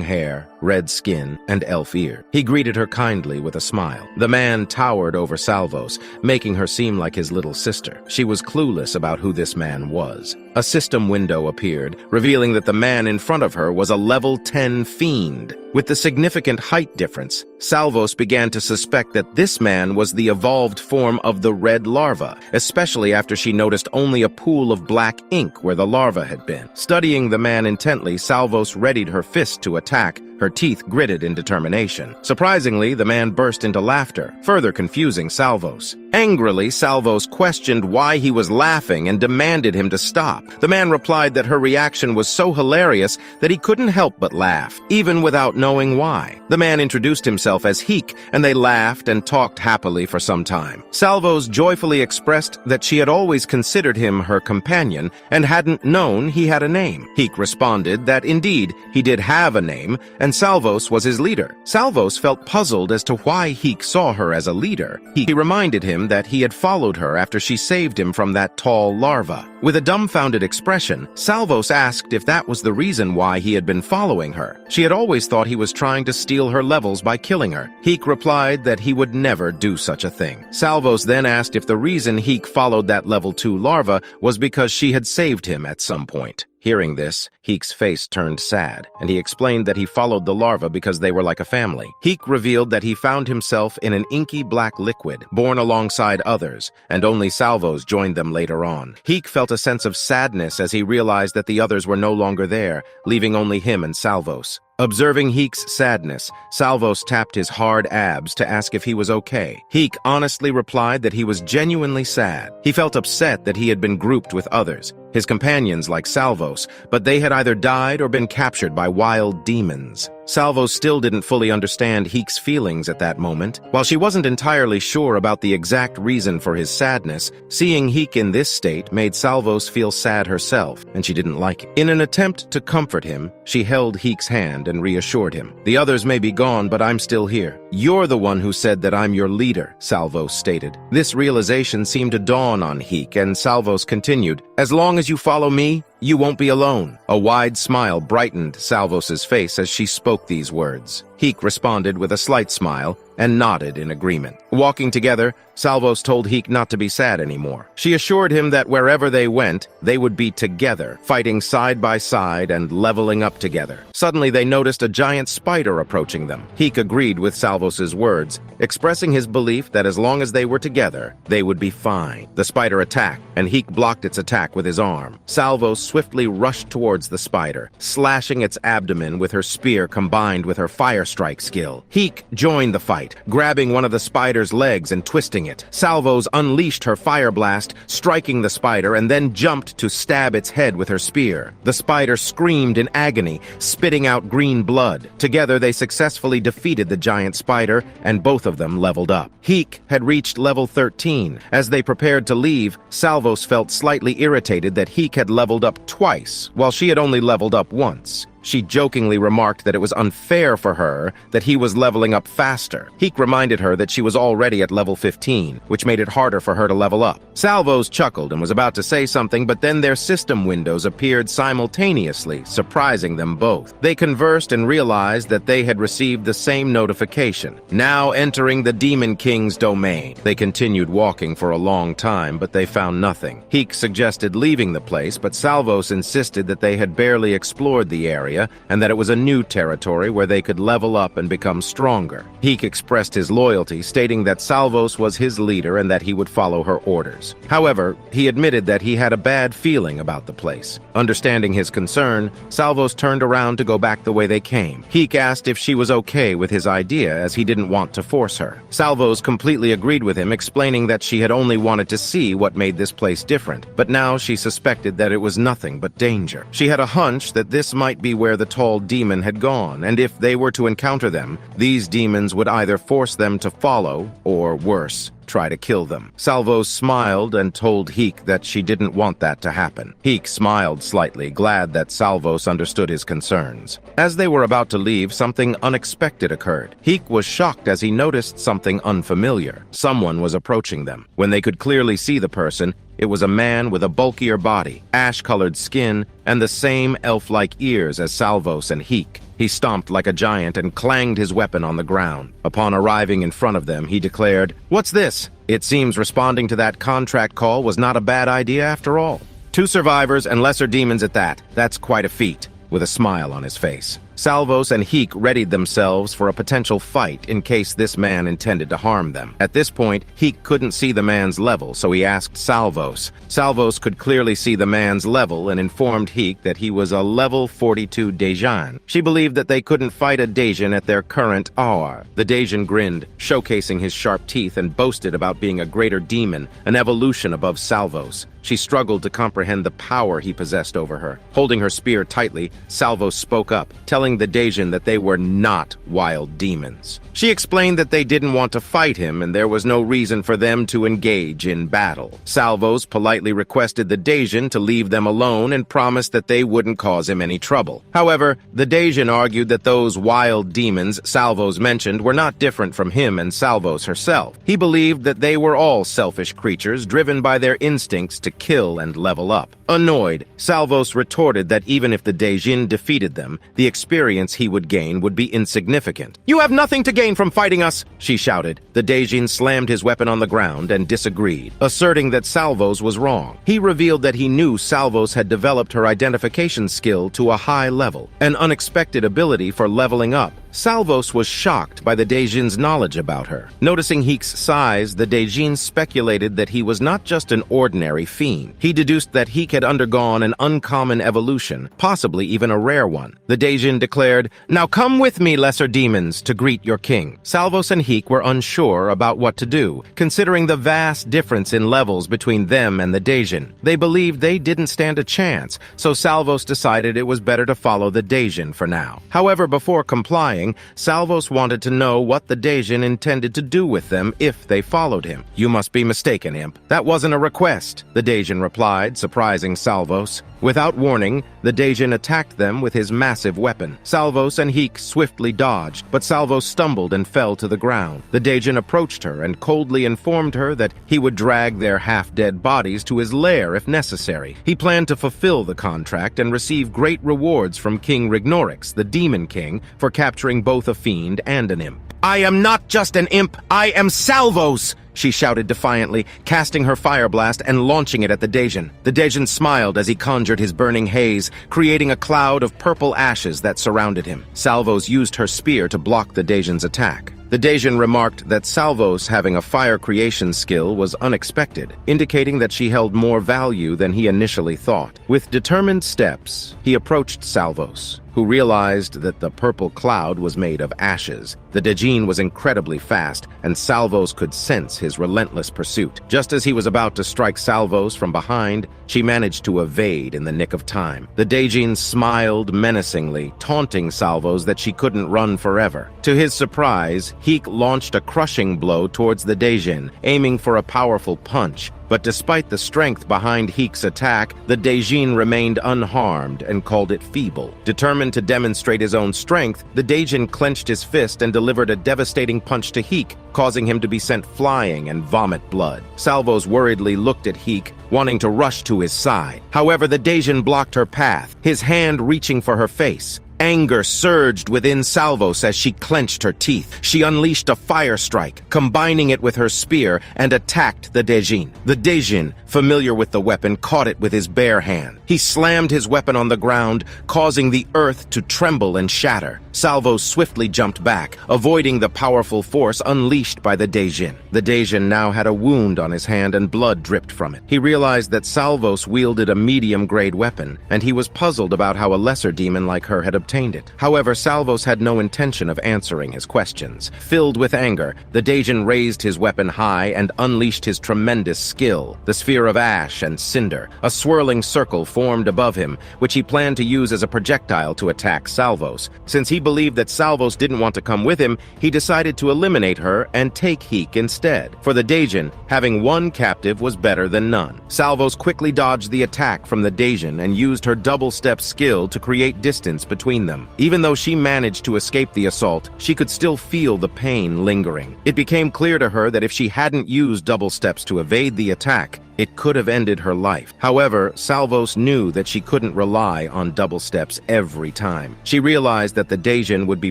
hair, red skin, and elf ear. He greeted her kindly with a smile. The man towered over Salvos, making her seem like his little sister. She was clueless about who this man was. A system window appeared, revealing that the man in front of her was a level 10 fiend. With the significant height difference, Salvos began to suspect that this man was the evolved form of the red larva, especially after she noticed only a pool of black ink where the larva had been. Studying the man intently, Salvos readied her fist to attack, her teeth gritted in determination. Surprisingly, the man burst into laughter, further confusing Salvos. Angrily, Salvos questioned why he was laughing and demanded him to stop. The man replied that her reaction was so hilarious that he couldn't help but laugh, even without knowing why. The man introduced himself as Heek, and they laughed and talked happily for some time. Salvos joyfully expressed that she had always considered him her companion and hadn't known he had a name. Heek responded that indeed he did have a name, and Salvos was his leader. Salvos felt puzzled as to why Heek saw her as a leader. He reminded him that he had followed her after she saved him from that tall larva. With a dumbfounded expression, Salvos asked if that was the reason why he had been following her. She had always thought he was trying to steal her levels by killing her. Heek replied that he would never do such a thing. Salvos then asked if the reason Heek followed that level 2 larva was because she had saved him at some point. Hearing this, Heek's face turned sad, and he explained that he followed the larva because they were like a family. Heek revealed that he found himself in an inky black liquid, born alongside others, and only Salvos joined them later on. Heek felt a sense of sadness as he realized that the others were no longer there, leaving only him and Salvos. Observing Heek's sadness, Salvos tapped his hard abs to ask if he was okay. Heek honestly replied that he was genuinely sad. He felt upset that he had been grouped with others, his companions like Salvos, but they had either died or been captured by wild demons. Salvos still didn't fully understand Heek's feelings at that moment. While she wasn't entirely sure about the exact reason for his sadness, seeing Heek in this state made Salvos feel sad herself, and she didn't like it. In an attempt to comfort him, she held Heek's hand and reassured him. "The others may be gone, but I'm still here. You're the one who said that I'm your leader," Salvos stated. This realization seemed to dawn on Heek, and Salvos continued, "As long as you follow me, you won't be alone." A wide smile brightened Salvos's face as she spoke these words. Heek responded with a slight smile and nodded in agreement. Walking together, Salvos told Heek not to be sad anymore. She assured him that wherever they went, they would be together, fighting side by side and leveling up together. Suddenly, they noticed a giant spider approaching them. Heek agreed with Salvos's words, expressing his belief that as long as they were together, they would be fine. The spider attacked, and Heek blocked its attack with his arm. Salvos swiftly rushed towards the spider, slashing its abdomen with her spear combined with her fire strike skill. Heek joined the fight, fight, grabbing one of the spider's legs and twisting it. Salvos unleashed her fire blast, striking the spider, and then jumped to stab its head with her spear. The spider screamed in agony, spitting out green blood. Together, they successfully defeated the giant spider, and both of them leveled up. Heek had reached level 13. As they prepared to leave, Salvos felt slightly irritated that Heek had leveled up twice, while she had only leveled up once. She jokingly remarked that it was unfair for her that he was leveling up faster. Heek reminded her that she was already at level 15, which made it harder for her to level up. Salvos chuckled and was about to say something, but then their system windows appeared simultaneously, surprising them both. They conversed and realized that they had received the same notification. Now entering the Demon King's domain. They continued walking for a long time, but they found nothing. Heek suggested leaving the place, but Salvos insisted that they had barely explored the area and that it was a new territory where they could level up and become stronger. Heek expressed his loyalty, stating that Salvos was his leader and that he would follow her orders. However, he admitted that he had a bad feeling about the place. Understanding his concern, Salvos turned around to go back the way they came. Heek asked if she was okay with his idea, as he didn't want to force her. Salvos completely agreed with him, explaining that she had only wanted to see what made this place different, but now she suspected that it was nothing but danger. She had a hunch that this might be where the tall demon had gone, and if they were to encounter them, these demons would either force them to follow, or worse, try to kill them. Salvos smiled and told Heek that she didn't want that to happen. Heek smiled slightly, glad that Salvos understood his concerns. As they were about to leave, something unexpected occurred. Heek was shocked as he noticed something unfamiliar. Someone was approaching them. When they could clearly see the person, it was a man with a bulkier body, ash-colored skin, and the same elf-like ears as Salvos and Heek. He stomped like a giant and clanged his weapon on the ground. Upon arriving in front of them, he declared, "What's this? It seems responding to that contract call was not a bad idea after all. 2 survivors and lesser demons at that. That's quite a feat," with a smile on his face. Salvos and Heek readied themselves for a potential fight in case this man intended to harm them. At this point, Heek couldn't see the man's level, so he asked Salvos. Salvos could clearly see the man's level and informed Heek that he was a level 42 Daejan. She believed that they couldn't fight a Daejan at their current hour. The Daejan grinned, showcasing his sharp teeth, and boasted about being a greater demon, an evolution above Salvos. She struggled to comprehend the power he possessed over her. Holding her spear tightly, Salvos spoke up, telling the Daejan that they were not wild demons. She explained that they didn't want to fight him and there was no reason for them to engage in battle. Salvos politely requested the Daejan to leave them alone and promised that they wouldn't cause him any trouble. However, the Daejan argued that those wild demons Salvos mentioned were not different from him and Salvos herself. He believed that they were all selfish creatures driven by their instincts to kill and level up. Annoyed, Salvos retorted that even if the Daejan defeated them, the experience he would gain would be insignificant. "You have nothing to gain from fighting us," she shouted. The Daejan slammed his weapon on the ground and disagreed, asserting that Salvos was wrong. He revealed that he knew Salvos had developed her identification skill to a high level, an unexpected ability for leveling up. Salvos was shocked by the Daejan's knowledge about her. Noticing Heek's size, the Daejan speculated that he was not just an ordinary fiend. He deduced that Heek had undergone an uncommon evolution, possibly even a rare one. The Daejan declared, "Now come with me, lesser demons, to greet your king." Salvos and Heek were unsure about what to do, considering the vast difference in levels between them and the Daejan. They believed they didn't stand a chance, so Salvos decided it was better to follow the Daejan for now. However, before complying, Salvos wanted to know what the Daejan intended to do with them if they followed him. "You must be mistaken, imp. That wasn't a request," the Daejan replied, surprising Salvos. Without warning, the Daejan attacked them with his massive weapon. Salvos and Heek swiftly dodged, but Salvos stumbled and fell to the ground. The Daejan approached her and coldly informed her that he would drag their half-dead bodies to his lair if necessary. He planned to fulfill the contract and receive great rewards from King Rignorix, the Demon King, for capturing both a fiend and an imp. "I am not just an imp, I am Salvos!" she shouted defiantly, casting her fire blast and launching it at the Daejan. The Daejan smiled as he conjured his burning haze, creating a cloud of purple ashes that surrounded him. Salvos used her spear to block the Daejan's attack. The Daejan remarked that Salvos having a fire creation skill was unexpected, indicating that she held more value than he initially thought. With determined steps, he approached Salvos. who realized that the purple cloud was made of ashes. The Daejin was incredibly fast, and Salvos could sense his relentless pursuit. Just as he was about to strike Salvos from behind, she managed to evade in the nick of time. The Daejin smiled menacingly, taunting Salvos that she couldn't run forever. To his surprise, Heek launched a crushing blow towards the Daejin, aiming for a powerful punch. But despite the strength behind Heek's attack, the Daejin remained unharmed and called it feeble. Determined to demonstrate his own strength, the Daejin clenched his fist and delivered a devastating punch to Heek, causing him to be sent flying and vomit blood. Salvos worriedly looked at Heek, wanting to rush to his side. However, the Daejin blocked her path, his hand reaching for her face. Anger surged within Salvos as she clenched her teeth. She unleashed a fire strike, combining it with her spear, and attacked the Daejin. The Daejin, familiar with the weapon, caught it with his bare hand. He slammed his weapon on the ground, causing the earth to tremble and shatter. Salvos swiftly jumped back, avoiding the powerful force unleashed by the Daejin. The Daejin now had a wound on his hand and blood dripped from it. He realized that Salvos wielded a medium-grade weapon, and he was puzzled about how a lesser demon like her had obtained it. However, Salvos had no intention of answering his questions. Filled with anger, the Daejin raised his weapon high and unleashed his tremendous skill. The sphere of ash and cinder, a swirling circle formed above him, which he planned to use as a projectile to attack Salvos. Since he believed that Salvos didn't want to come with him, he decided to eliminate her and take Heek instead. For the Daejin, having one captive was better than none. Salvos quickly dodged the attack from the Daejin and used her double-step skill to create distance between them. Even though she managed to escape the assault, she could still feel the pain lingering. It became clear to her that if she hadn't used double steps to evade the attack, it could have ended her life. However, Salvos knew that she couldn't rely on double steps every time. She realized that the Daejin would be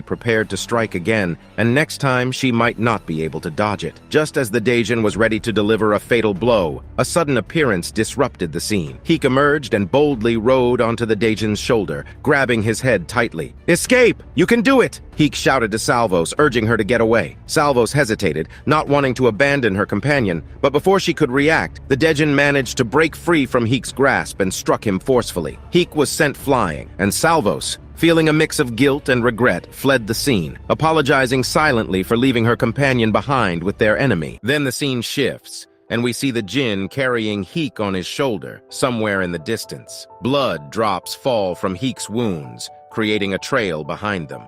prepared to strike again, and next time she might not be able to dodge it. Just as the Daejin was ready to deliver a fatal blow, a sudden appearance disrupted the scene. Heek emerged and boldly rode onto the Daejin's shoulder, grabbing his head tightly. "Escape! You can do it!" Heek shouted to Salvos, urging her to get away. Salvos hesitated, not wanting to abandon her companion, but before she could react, the Daejin managed to break free from Heek's grasp and struck him forcefully. Heek was sent flying, and Salvos, feeling a mix of guilt and regret, fled the scene, apologizing silently for leaving her companion behind with their enemy. Then the scene shifts, and we see the Jinn carrying Heek on his shoulder, somewhere in the distance. Blood drops fall from Heek's wounds, creating a trail behind them.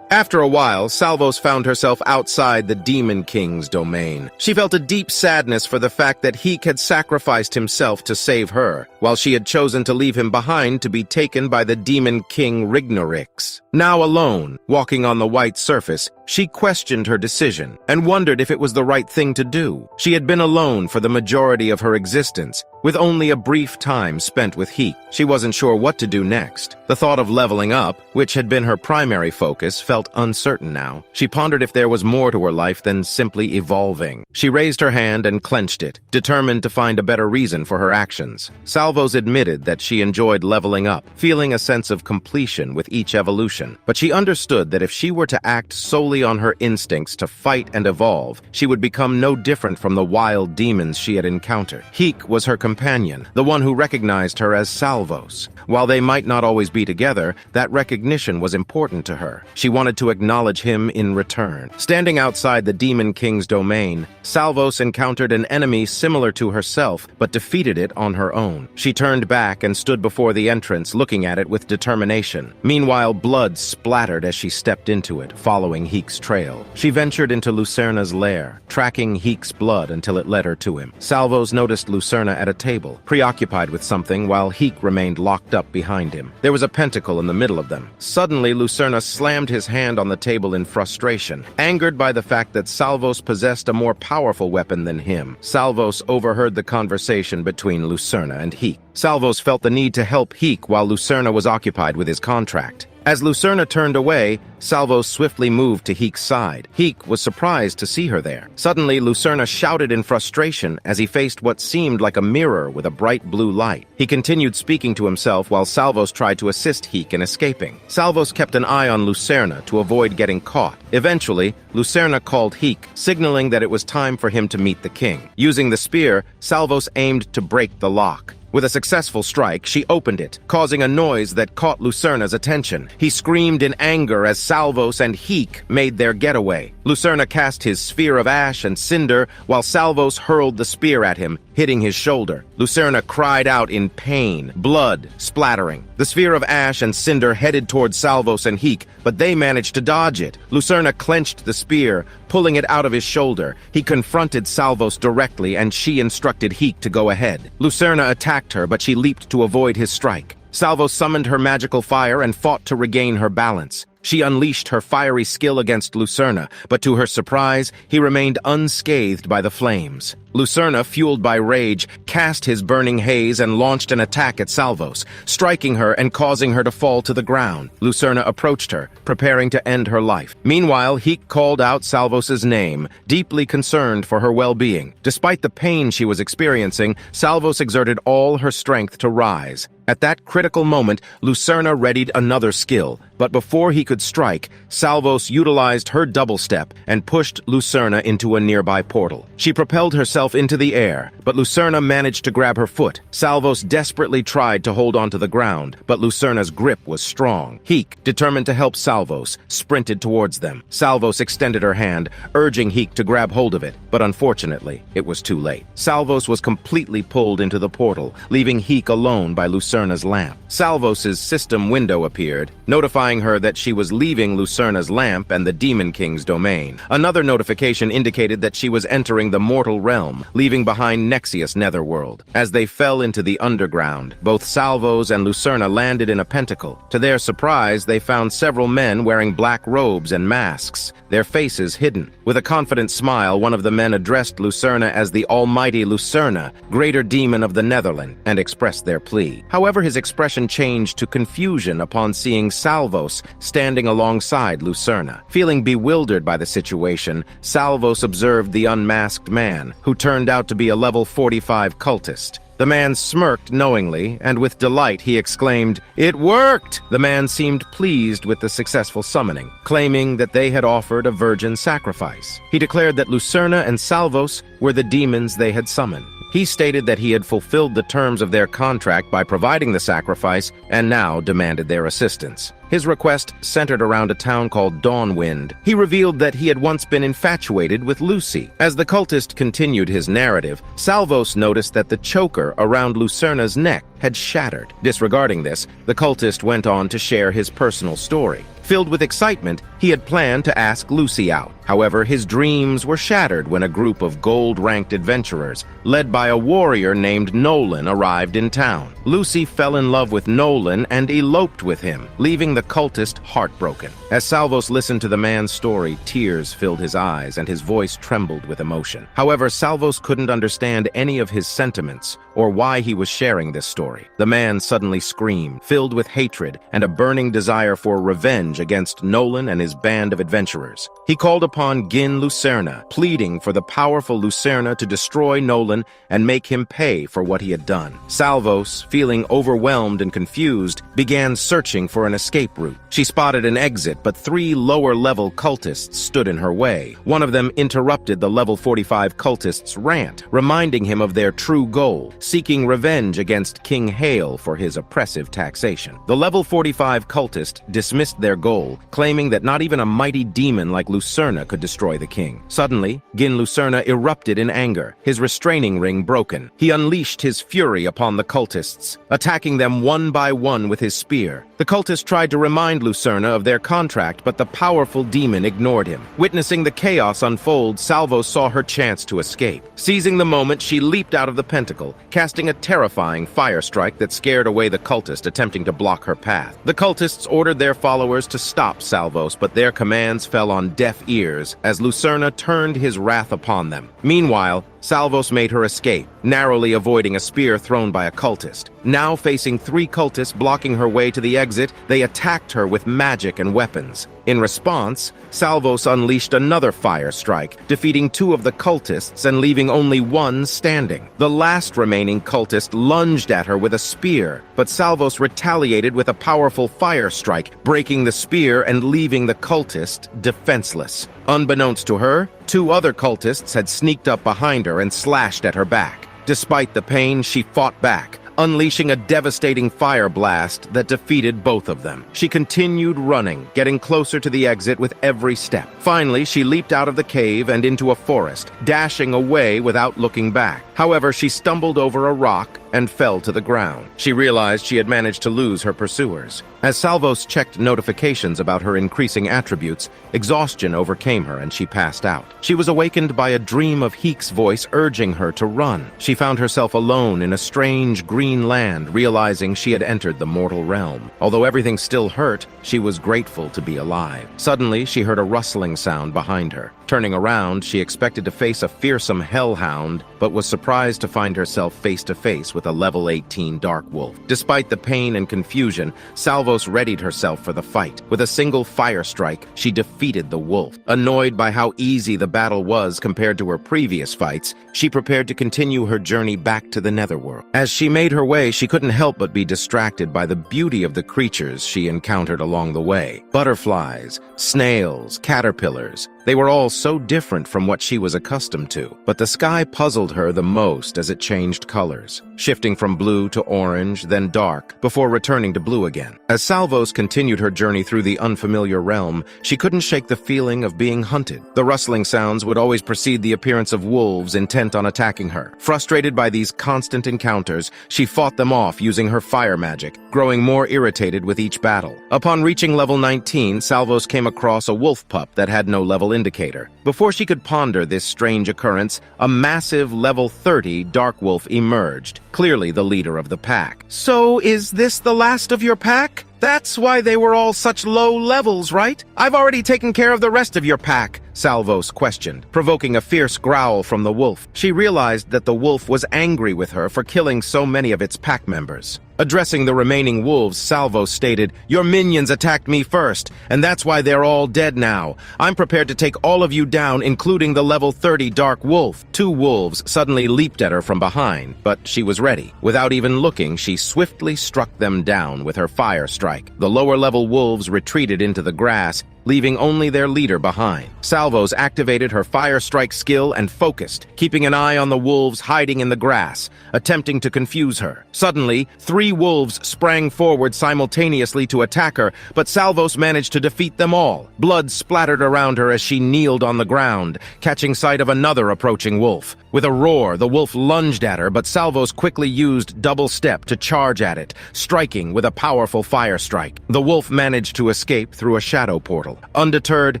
After a while, Salvos found herself outside the Demon King's domain. She felt a deep sadness for the fact that Heek had sacrificed himself to save her, while she had chosen to leave him behind to be taken by the Demon King Rignorix. Now alone, walking on the white surface, she questioned her decision and wondered if it was the right thing to do. She had been alone for the majority of her existence, with only a brief time spent with Heek. She wasn't sure what to do next. The thought of leveling up, which had been her primary focus, felt uncertain now. She pondered if there was more to her life than simply evolving. She raised her hand and clenched it, determined to find a better reason for her actions. Salvos admitted that she enjoyed leveling up, feeling a sense of completion with each evolution. But she understood that if she were to act solely on her instincts to fight and evolve, she would become no different from the wild demons she had encountered. Heek was her companion, the one who recognized her as Salvos. While they might not always be together, that recognition was important to her. She wanted to acknowledge him in return. Standing outside the Demon King's domain, Salvos encountered an enemy similar to herself, but defeated it on her own. She turned back and stood before the entrance, looking at it with determination. Meanwhile, blood splattered as she stepped into it, following Heek's trail. She ventured into Lucerna's lair, tracking Heek's blood until it led her to him. Salvos noticed Lucerna at a table, preoccupied with something, while Heek remained locked up behind him. There was a pentacle in the middle of them. Suddenly, Lucerna slammed his hand on the table in frustration, angered by the fact that Salvos possessed a more powerful weapon than him. Salvos overheard the conversation between Lucerna and Heek. Salvos felt the need to help Heek while Lucerna was occupied with his contract. As Lucerna turned away, Salvos swiftly moved to Heek's side. Heek was surprised to see her there. Suddenly, Lucerna shouted in frustration as he faced what seemed like a mirror with a bright blue light. He continued speaking to himself while Salvos tried to assist Heek in escaping. Salvos kept an eye on Lucerna to avoid getting caught. Eventually, Lucerna called Heek, signaling that it was time for him to meet the king. Using the spear, Salvos aimed to break the lock. With a successful strike, she opened it, causing a noise that caught Lucerna's attention. He screamed in anger as Salvos and Heek made their getaway. Lucerna cast his sphere of ash and cinder, while Salvos hurled the spear at him, hitting his shoulder. Lucerna cried out in pain, blood splattering. The sphere of ash and cinder headed towards Salvos and Heek, but they managed to dodge it. Lucerna clenched the spear, pulling it out of his shoulder. He confronted Salvos directly, and she instructed Heek to go ahead. Lucerna attacked her, but she leaped to avoid his strike. Salvos summoned her magical fire and fought to regain her balance. She unleashed her fiery skill against Lucerna, but to her surprise, he remained unscathed by the flames. Lucerna, fueled by rage, cast his burning haze and launched an attack at Salvos, striking her and causing her to fall to the ground. Lucerna approached her, preparing to end her life. Meanwhile, Heek called out Salvos's name, deeply concerned for her well-being. Despite the pain she was experiencing, Salvos exerted all her strength to rise. At that critical moment, Lucerna readied another skill, but before he could strike, Salvos utilized her double step and pushed Lucerna into a nearby portal. She propelled herself into the air, but Lucerna managed to grab her foot. Salvos desperately tried to hold onto the ground, but Lucerna's grip was strong. Heek, determined to help Salvos, sprinted towards them. Salvos extended her hand, urging Heek to grab hold of it, but unfortunately, it was too late. Salvos was completely pulled into the portal, leaving Heek alone by Lucerna's lamp. Salvos's system window appeared, notifying her that she was leaving Lucerna's lamp and the Demon King's domain. Another notification indicated that she was entering the mortal realm, leaving behind Nexius Netherworld. As they fell into the underground, both Salvos and Lucerna landed in a pentacle. To their surprise, they found several men wearing black robes and masks, their faces hidden. With a confident smile, one of the men addressed Lucerna as the Almighty Lucerna, Greater Demon of the Netherland, and expressed their plea. However, his expression changed to confusion upon seeing Salvos standing alongside Lucerna. Feeling bewildered by the situation, Salvos observed the unmasked man, who turned out to be a level 45 cultist. The man smirked knowingly, and with delight he exclaimed, "It worked!" The man seemed pleased with the successful summoning, claiming that they had offered a virgin sacrifice. He declared that Lucerna and Salvos were the demons they had summoned. He stated that he had fulfilled the terms of their contract by providing the sacrifice and now demanded their assistance. His request centered around a town called Dawnwind. He revealed that he had once been infatuated with Lucy. As the cultist continued his narrative, Salvos noticed that the choker around Lucerna's neck had shattered. Disregarding this, the cultist went on to share his personal story. Filled with excitement, he had planned to ask Lucy out. However, his dreams were shattered when a group of gold-ranked adventurers, led by a warrior named Nolan, arrived in town. Lucy fell in love with Nolan and eloped with him, leaving the cultist heartbroken. As Salvos listened to the man's story, tears filled his eyes and his voice trembled with emotion. However, Salvos couldn't understand any of his sentiments or why he was sharing this story. The man suddenly screamed, filled with hatred and a burning desire for revenge against Nolan and his band of adventurers. He called upon Gin Lucerna, pleading for the powerful Lucerna to destroy Nolan and make him pay for what he had done. Salvos, feeling overwhelmed and confused, began searching for an escape route. She spotted an exit, but 3 lower-level cultists stood in her way. One of them interrupted the level 45 cultist's rant, reminding him of their true goal, seeking revenge against King Hale for his oppressive taxation. The level 45 cultist dismissed their goal, claiming that not even a mighty demon like Lucerna could destroy the king. Suddenly, Gin Lucerna erupted in anger, his restraining ring broken. He unleashed his fury upon the cultists, attacking them one by one with his spear. The cultist tried to remind Lucerna of their contract, but the powerful demon ignored him. Witnessing the chaos unfold, Salvos saw her chance to escape. Seizing the moment, she leaped out of the pentacle, casting a terrifying fire strike that scared away the cultist attempting to block her path. The cultists ordered their followers to stop Salvos, but their commands fell on deaf ears as Lucerna turned his wrath upon them. Meanwhile, Salvos made her escape, narrowly avoiding a spear thrown by a cultist. Now facing 3 cultists blocking her way to the exit, they attacked her with magic and weapons. In response, Salvos unleashed another fire strike, defeating 2 of the cultists and leaving only 1 standing. The last remaining cultist lunged at her with a spear, but Salvos retaliated with a powerful fire strike, breaking the spear and leaving the cultist defenseless. Unbeknownst to her, 2 other cultists had sneaked up behind her and slashed at her back. Despite the pain, she fought back, unleashing a devastating fire blast that defeated both of them. She continued running, getting closer to the exit with every step. Finally, she leaped out of the cave and into a forest, dashing away without looking back. However, she stumbled over a rock and fell to the ground. She realized she had managed to lose her pursuers. As Salvos checked notifications about her increasing attributes, exhaustion overcame her and she passed out. She was awakened by a dream of Heek's voice urging her to run. She found herself alone in a strange green land, realizing she had entered the mortal realm. Although everything still hurt, she was grateful to be alive. Suddenly, she heard a rustling sound behind her. Turning around, she expected to face a fearsome hellhound, but was surprised to find herself face to face with a level 18 dark wolf. Despite the pain and confusion, Salvos readied herself for the fight. With a single fire strike, she defeated the wolf. Annoyed by how easy the battle was compared to her previous fights, she prepared to continue her journey back to the netherworld. As she made her way, she couldn't help but be distracted by the beauty of the creatures she encountered along the way. Butterflies, snails, caterpillars. They were all so different from what she was accustomed to, but the sky puzzled her the most as it changed colors, shifting from blue to orange, then dark, before returning to blue again. As Salvos continued her journey through the unfamiliar realm, she couldn't shake the feeling of being hunted. The rustling sounds would always precede the appearance of wolves intent on attacking her. Frustrated by these constant encounters, she fought them off using her fire magic, growing more irritated with each battle. Upon reaching level 19, Salvos came across a wolf pup that had no level indicator. Before she could ponder this strange occurrence, a massive level 30 dark wolf emerged, clearly the leader of the pack. "So is this the last of your pack? That's why they were all such low levels, right? I've already taken care of the rest of your pack," Salvos questioned, provoking a fierce growl from the wolf. She realized that the wolf was angry with her for killing so many of its pack members. Addressing the remaining wolves, Salvos stated, "Your minions attacked me first, and that's why they're all dead now. I'm prepared to take all of you down, including the level 30 dark wolf." Two wolves suddenly leaped at her from behind, but she was ready. Without even looking, she swiftly struck them down with her fire strike. The lower-level wolves retreated into the grass, leaving only their leader behind. Salvos activated her fire strike skill and focused, keeping an eye on the wolves hiding in the grass, attempting to confuse her. Suddenly, 3 wolves sprang forward simultaneously to attack her, but Salvos managed to defeat them all. Blood splattered around her as she kneeled on the ground, catching sight of another approaching wolf. With a roar, the wolf lunged at her, but Salvos quickly used double step to charge at it, striking with a powerful fire strike. The wolf managed to escape through a shadow portal. Undeterred,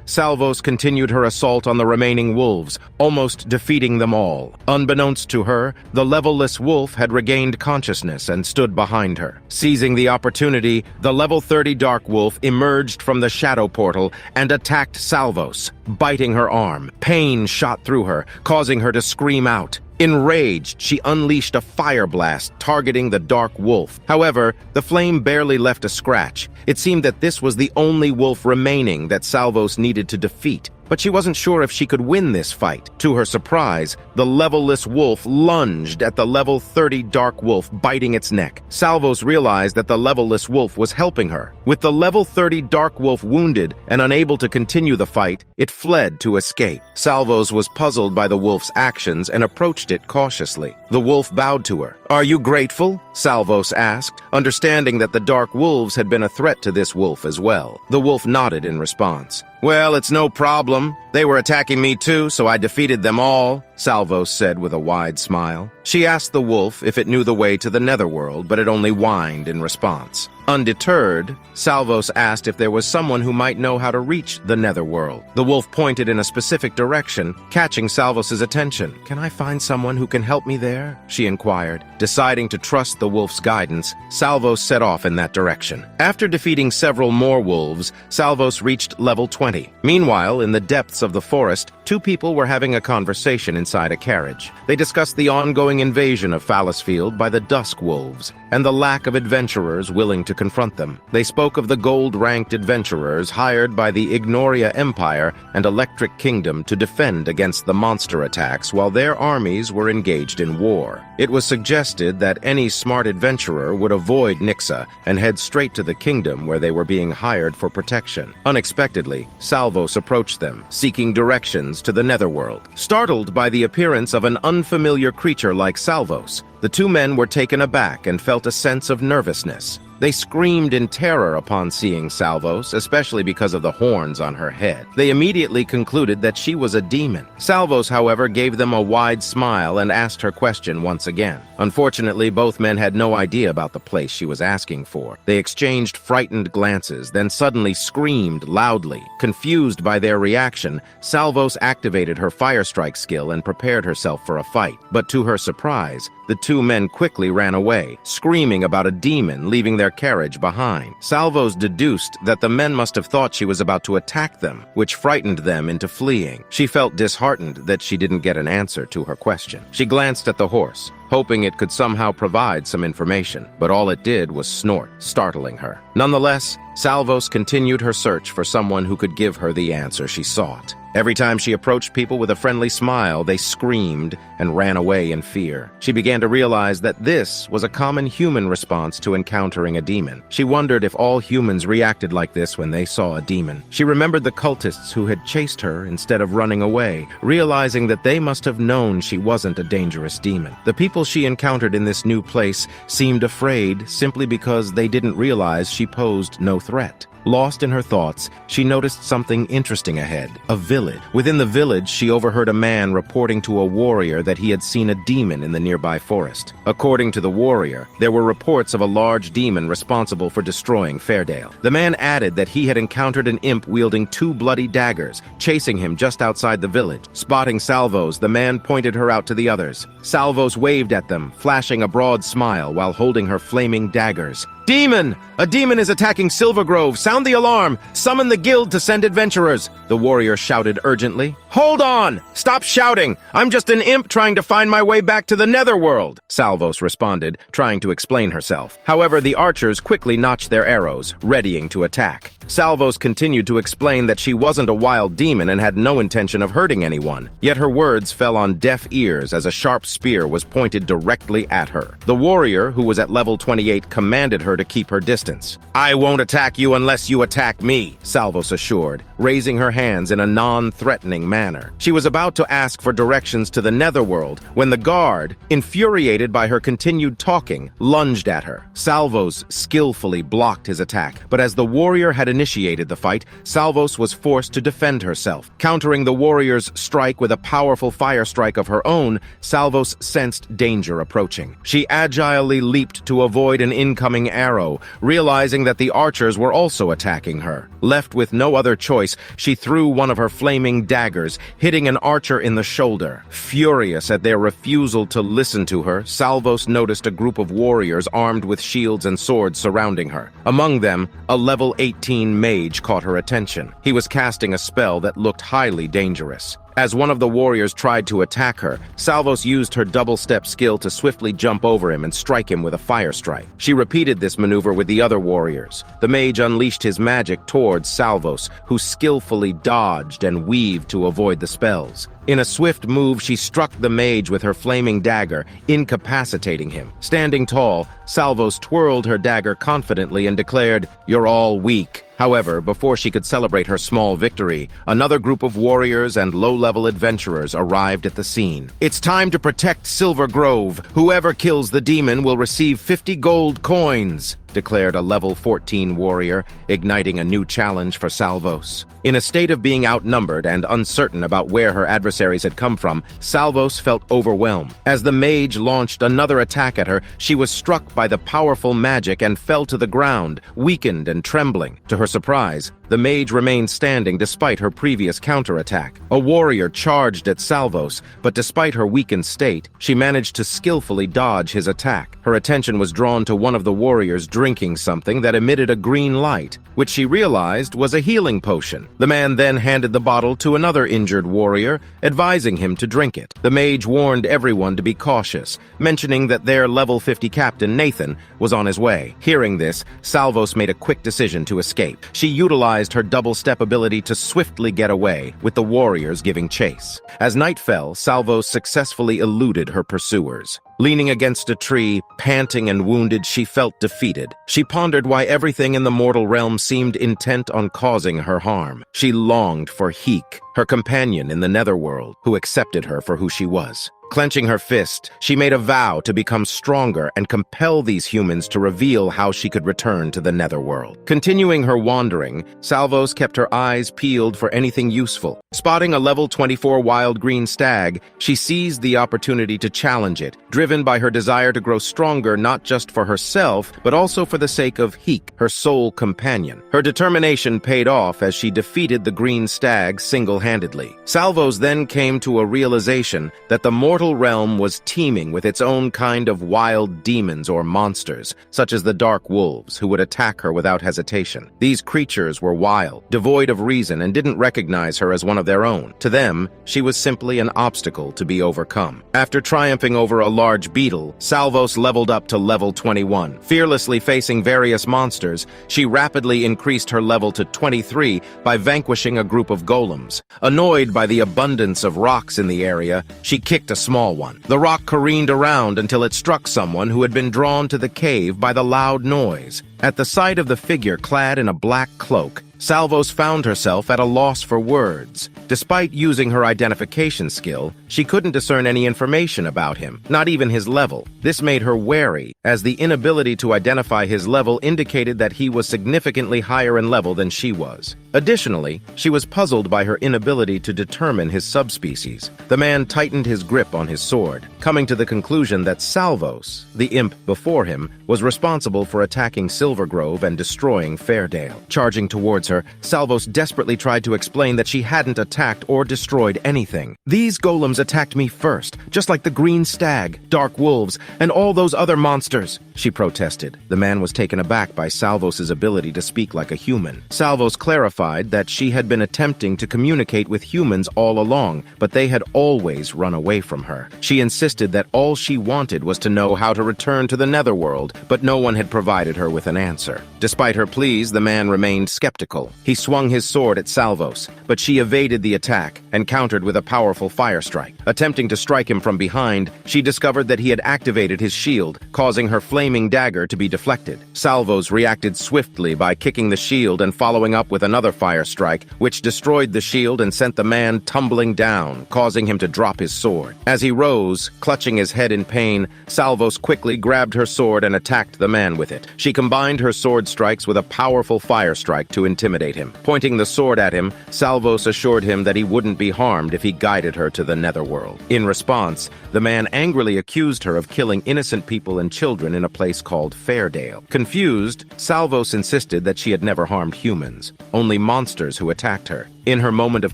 Salvos continued her assault on the remaining wolves, almost defeating them all. Unbeknownst to her, the level-less wolf had regained consciousness and stood behind her. Seizing the opportunity, the level 30 dark wolf emerged from the shadow portal and attacked Salvos, biting her arm. Pain shot through her, causing her to scream out. Enraged, she unleashed a fire blast, targeting the dark wolf. However, the flame barely left a scratch. It seemed that this was the only wolf remaining that Salvos needed to defeat. But she wasn't sure if she could win this fight. To her surprise, the level-less wolf lunged at the level 30 dark wolf, biting its neck. Salvos realized that the level-less wolf was helping her. With the level 30 dark wolf wounded and unable to continue the fight, it fled to escape. Salvos was puzzled by the wolf's actions and approached it cautiously. The wolf bowed to her. "Are you grateful?" Salvos asked, understanding that the dark wolves had been a threat to this wolf as well. The wolf nodded in response. "Well, it's no problem. They were attacking me too, so I defeated them all," Salvos said with a wide smile. She asked the wolf if it knew the way to the netherworld, but it only whined in response. Undeterred, Salvos asked if there was someone who might know how to reach the netherworld. The wolf pointed in a specific direction, catching Salvos's attention. "Can I find someone who can help me there?" she inquired. Deciding to trust the wolf's guidance, Salvos set off in that direction. After defeating several more wolves, Salvos reached level 20. Meanwhile, in the depths of the forest, 2 people were having a conversation inside a carriage. They discussed the ongoing invasion of Fallisfield by the Dusk Wolves, and the lack of adventurers willing to confront them. They spoke of the gold-ranked adventurers hired by the Ignoria Empire and Electric Kingdom to defend against the monster attacks while their armies were engaged in war. It was suggested that any smart adventurer would avoid Nixa and head straight to the kingdom where they were being hired for protection. Unexpectedly, Salvos approached them, seeking directions to the netherworld. Startled by the appearance of an unfamiliar creature like Salvos, The two men were taken aback and felt a sense of nervousness. They screamed in terror upon seeing Salvos, especially because of the horns on her head. They immediately concluded that she was a demon. Salvos, however, gave them a wide smile and asked her question once again. Unfortunately, both men had no idea about the place she was asking for. They exchanged frightened glances, then suddenly screamed loudly. Confused by their reaction, Salvos activated her fire strike skill and prepared herself for a fight. But to her surprise, the two men quickly ran away, screaming about a demon leaving their carriage behind. Salvos deduced that the men must have thought she was about to attack them, which frightened them into fleeing. She felt disheartened that she didn't get an answer to her question. She glanced at the horse, hoping it could somehow provide some information, but all it did was snort, startling her. Nonetheless, Salvos continued her search for someone who could give her the answer she sought. Every time she approached people with a friendly smile, they screamed and ran away in fear. She began to realize that this was a common human response to encountering a demon. She wondered if all humans reacted like this when they saw a demon. She remembered the cultists who had chased her instead of running away, realizing that they must have known she wasn't a dangerous demon. The people she encountered in this new place seemed afraid simply because they didn't realize she posed no threat. Lost in her thoughts, she noticed something interesting ahead, a village. Within the village, she overheard a man reporting to a warrior that he had seen a demon in the nearby forest. According to the warrior, there were reports of a large demon responsible for destroying Fairdale. The man added that he had encountered an imp wielding 2 bloody daggers, chasing him just outside the village. Spotting Salvos, the man pointed her out to the others. Salvos waved at them, flashing a broad smile while holding her flaming daggers. "Demon! A demon is attacking Silver Grove! Sound the alarm! Summon the guild to send adventurers!" The warrior shouted urgently. "Hold on! Stop shouting! I'm just an imp trying to find my way back to the netherworld!" Salvos responded, trying to explain herself. However, the archers quickly notched their arrows, readying to attack. Salvos continued to explain that she wasn't a wild demon and had no intention of hurting anyone. Yet her words fell on deaf ears as a sharp spear was pointed directly at her. The warrior, who was at level 28, commanded her to keep her distance. "I won't attack you unless you attack me," Salvos assured, raising her hands in a non-threatening manner. She was about to ask for directions to the netherworld when the guard, infuriated by her continued talking, lunged at her. Salvos skillfully blocked his attack, but as the warrior had initiated the fight, Salvos was forced to defend herself. Countering the warrior's strike with a powerful fire strike of her own, Salvos sensed danger approaching. She agilely leaped to avoid an incoming arrow, realizing that the archers were also attacking her. Left with no other choice, she threw one of her flaming daggers, hitting an archer in the shoulder. Furious at their refusal to listen to her, Salvos noticed a group of warriors armed with shields and swords surrounding her. Among them, a level 18 mage caught her attention. He was casting a spell that looked highly dangerous. As one of the warriors tried to attack her, Salvos used her double-step skill to swiftly jump over him and strike him with a fire strike. She repeated this maneuver with the other warriors. The mage unleashed his magic towards Salvos, who skillfully dodged and weaved to avoid the spells. In a swift move, she struck the mage with her flaming dagger, incapacitating him. Standing tall, Salvos twirled her dagger confidently and declared, "You're all weak." However, before she could celebrate her small victory, another group of warriors and low-level adventurers arrived at the scene. "It's time to protect Silver Grove. Whoever kills the demon will receive 50 gold coins," declared a level 14 warrior, igniting a new challenge for Salvos. In a state of being outnumbered and uncertain about where her adversaries had come from, Salvos felt overwhelmed. As the mage launched another attack at her, she was struck by the powerful magic and fell to the ground, weakened and trembling. To her surprise, the mage remained standing despite her previous counterattack. A warrior charged at Salvos, but despite her weakened state, she managed to skillfully dodge his attack. Her attention was drawn to one of the warriors drinking something that emitted a green light, which she realized was a healing potion. The man then handed the bottle to another injured warrior, advising him to drink it. The mage warned everyone to be cautious, mentioning that their level 50 captain, Nathan, was on his way. Hearing this, Salvos made a quick decision to escape. She utilized her double-step ability to swiftly get away, with the warriors giving chase. As night fell, Salvos successfully eluded her pursuers. Leaning against a tree, panting and wounded, she felt defeated. She pondered why everything in the mortal realm seemed intent on causing her harm. She longed for Heek, her companion in the netherworld, who accepted her for who she was. Clenching her fist, she made a vow to become stronger and compel these humans to reveal how she could return to the netherworld. Continuing her wandering, Salvos kept her eyes peeled for anything useful. Spotting a level 24 wild green stag, she seized the opportunity to challenge it, driven by her desire to grow stronger not just for herself, but also for the sake of Heek, her soul companion. Her determination paid off as she defeated the green stag single-handedly. Salvos then came to a realization that the mortal realm was teeming with its own kind of wild demons or monsters, such as the dark wolves, who would attack her without hesitation. These creatures were wild, devoid of reason, and didn't recognize her as one of their own. To them, she was simply an obstacle to be overcome. After triumphing over a large beetle, Salvos leveled up to level 21. Fearlessly facing various monsters, she rapidly increased her level to 23 by vanquishing a group of golems. Annoyed by the abundance of rocks in the area, she kicked a small one. The rock careened around until it struck someone who had been drawn to the cave by the loud noise. At the sight of the figure clad in a black cloak, Salvos found herself at a loss for words. Despite using her identification skill, she couldn't discern any information about him, not even his level. This made her wary, as the inability to identify his level indicated that he was significantly higher in level than she was. Additionally, she was puzzled by her inability to determine his subspecies. The man tightened his grip on his sword, coming to the conclusion that Salvos, the imp before him, was responsible for attacking Silvergrove and destroying Fairdale. Charging towards her, Salvos desperately tried to explain that she hadn't attacked or destroyed anything. "These golems attacked me first, just like the green stag, dark wolves, and all those other monsters," she protested. The man was taken aback by Salvos' ability to speak like a human. Salvos clarified that she had been attempting to communicate with humans all along, but they had always run away from her. She insisted that all she wanted was to know how to return to the netherworld, but no one had provided her with an answer. Despite her pleas, the man remained skeptical. He swung his sword at Salvos, but she evaded the attack and countered with a powerful fire strike. Attempting to strike him from behind, she discovered that he had activated his shield, causing her flaming dagger to be deflected. Salvos reacted swiftly by kicking the shield and following up with another fire strike, which destroyed the shield and sent the man tumbling down, causing him to drop his sword. As he rose, clutching his head in pain, Salvos quickly grabbed her sword and attacked the man with it. She combined her sword strikes with a powerful fire strike to intimidate him. Pointing the sword at him, Salvos assured him that he wouldn't be harmed if he guided her to the netherworld. In response, the man angrily accused her of killing innocent people and children in a place called Fairdale. Confused, Salvos insisted that she had never harmed humans, only monsters who attacked her. In her moment of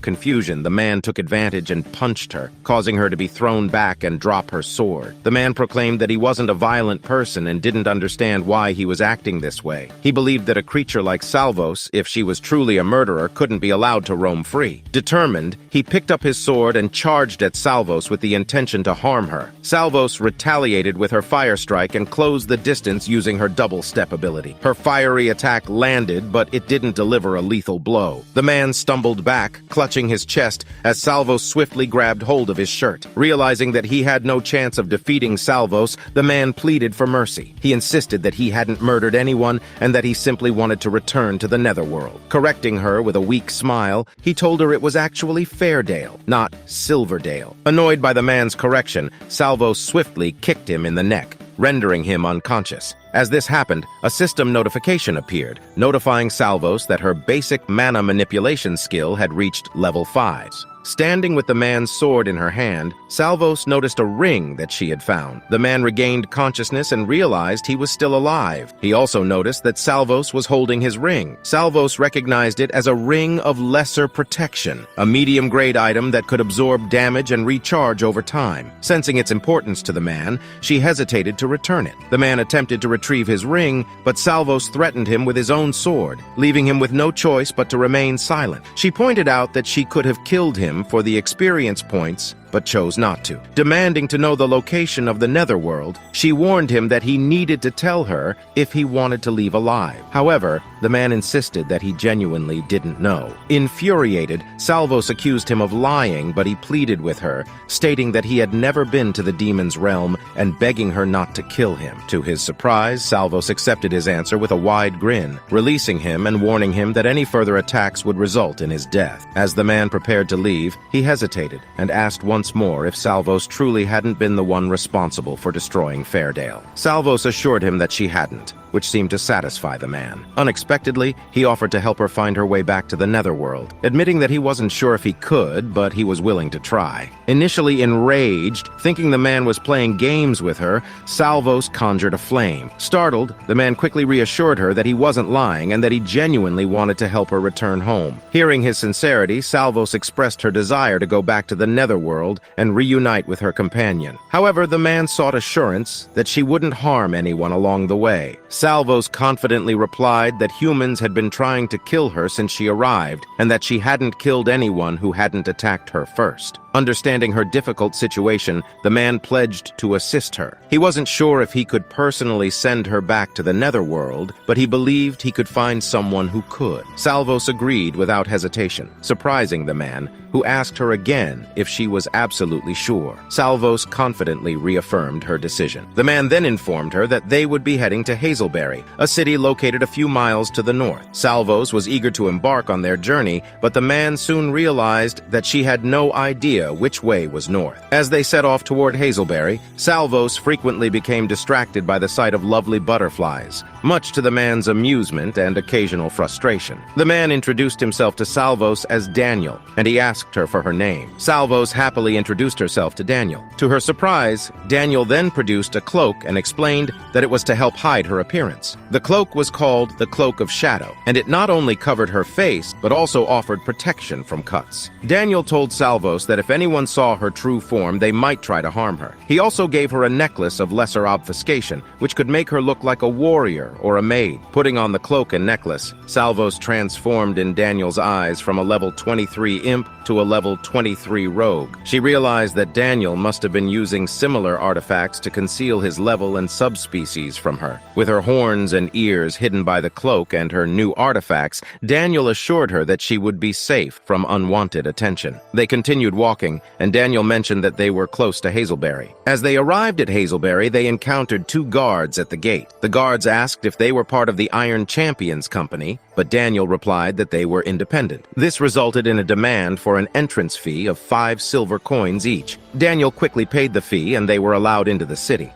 confusion, the man took advantage and punched her, causing her to be thrown back and drop her sword. The man proclaimed that he wasn't a violent person and didn't understand why he was acting this way. He believed that a creature like Salvos, if she was truly a murderer, couldn't be allowed to roam free. Determined, he picked up his sword and charged at Salvos with the intention to harm her. Salvos retaliated with her fire strike and closed the distance using her double-step ability. Her fiery attack landed, but it didn't deliver a lethal blow. The man stumbled back, clutching his chest, as Salvos swiftly grabbed hold of his shirt. Realizing that he had no chance of defeating Salvos, the man pleaded for mercy. He insisted that he hadn't murdered anyone and that he simply wanted to return to the netherworld. Correcting her with a weak smile, he told her it was actually Fairdale, not Silverdale. Annoyed by the man's correction, Salvos swiftly kicked him in the neck, rendering him unconscious. As this happened, a system notification appeared, notifying Salvos that her basic mana manipulation skill had reached level 5. Standing with the man's sword in her hand, Salvos noticed a ring that she had found. The man regained consciousness and realized he was still alive. He also noticed that Salvos was holding his ring. Salvos recognized it as a ring of lesser protection, a medium-grade item that could absorb damage and recharge over time. Sensing its importance to the man, she hesitated to return it. The man attempted to retrieve his ring, but Salvos threatened him with his own sword, leaving him with no choice but to remain silent. She pointed out that she could have killed him for the experience points, but chose not to. Demanding to know the location of the netherworld, she warned him that he needed to tell her if he wanted to leave alive. However, the man insisted that he genuinely didn't know. Infuriated, Salvos accused him of lying, but he pleaded with her, stating that he had never been to the demon's realm and begging her not to kill him. To his surprise, Salvos accepted his answer with a wide grin, releasing him and warning him that any further attacks would result in his death. As the man prepared to leave, he hesitated and asked once once more if Salvos truly hadn't been the one responsible for destroying Fairdale. Salvos assured him that she hadn't, which seemed to satisfy the man. Unexpectedly, he offered to help her find her way back to the Netherworld, admitting that he wasn't sure if he could, but he was willing to try. Initially enraged, thinking the man was playing games with her, Salvos conjured a flame. Startled, the man quickly reassured her that he wasn't lying and that he genuinely wanted to help her return home. Hearing his sincerity, Salvos expressed her desire to go back to the Netherworld and reunite with her companion. However, the man sought assurance that she wouldn't harm anyone along the way. Salvos confidently replied that humans had been trying to kill her since she arrived, and that she hadn't killed anyone who hadn't attacked her first. Understanding her difficult situation, the man pledged to assist her. He wasn't sure if he could personally send her back to the Netherworld, but he believed he could find someone who could. Salvos agreed without hesitation, surprising the man, who asked her again if she was absolutely sure. Salvos confidently reaffirmed her decision. The man then informed her that they would be heading to Hazelberry, a city located a few miles to the north. Salvos was eager to embark on their journey, but the man soon realized that she had no idea which way was north. As they set off toward Hazelberry, Salvos frequently became distracted by the sight of lovely butterflies, much to the man's amusement and occasional frustration. The man introduced himself to Salvos as Daniel, and he asked her for her name. Salvos happily introduced herself to Daniel. To her surprise, Daniel then produced a cloak and explained that it was to help hide her appearance. The cloak was called the Cloak of Shadow, and it not only covered her face, but also offered protection from cuts. Daniel told Salvos that if anyone saw her true form, they might try to harm her. He also gave her a necklace of lesser obfuscation, which could make her look like a warrior or a maid. Putting on the cloak and necklace, Salvos transformed in Daniel's eyes from a level 23 imp to a level 23 rogue. She realized that Daniel must have been using similar artifacts to conceal his level and subspecies from her. With her horns and ears hidden by the cloak and her new artifacts, Daniel assured her that she would be safe from unwanted attention. They continued walking, and Daniel mentioned that they were close to Hazelberry. As they arrived at Hazelberry, they encountered two guards at the gate. The guards asked if they were part of the Iron Champions Company, but Daniel replied that they were independent. This resulted in a demand for an entrance fee of 5 silver coins each. Daniel quickly paid the fee and they were allowed into the city.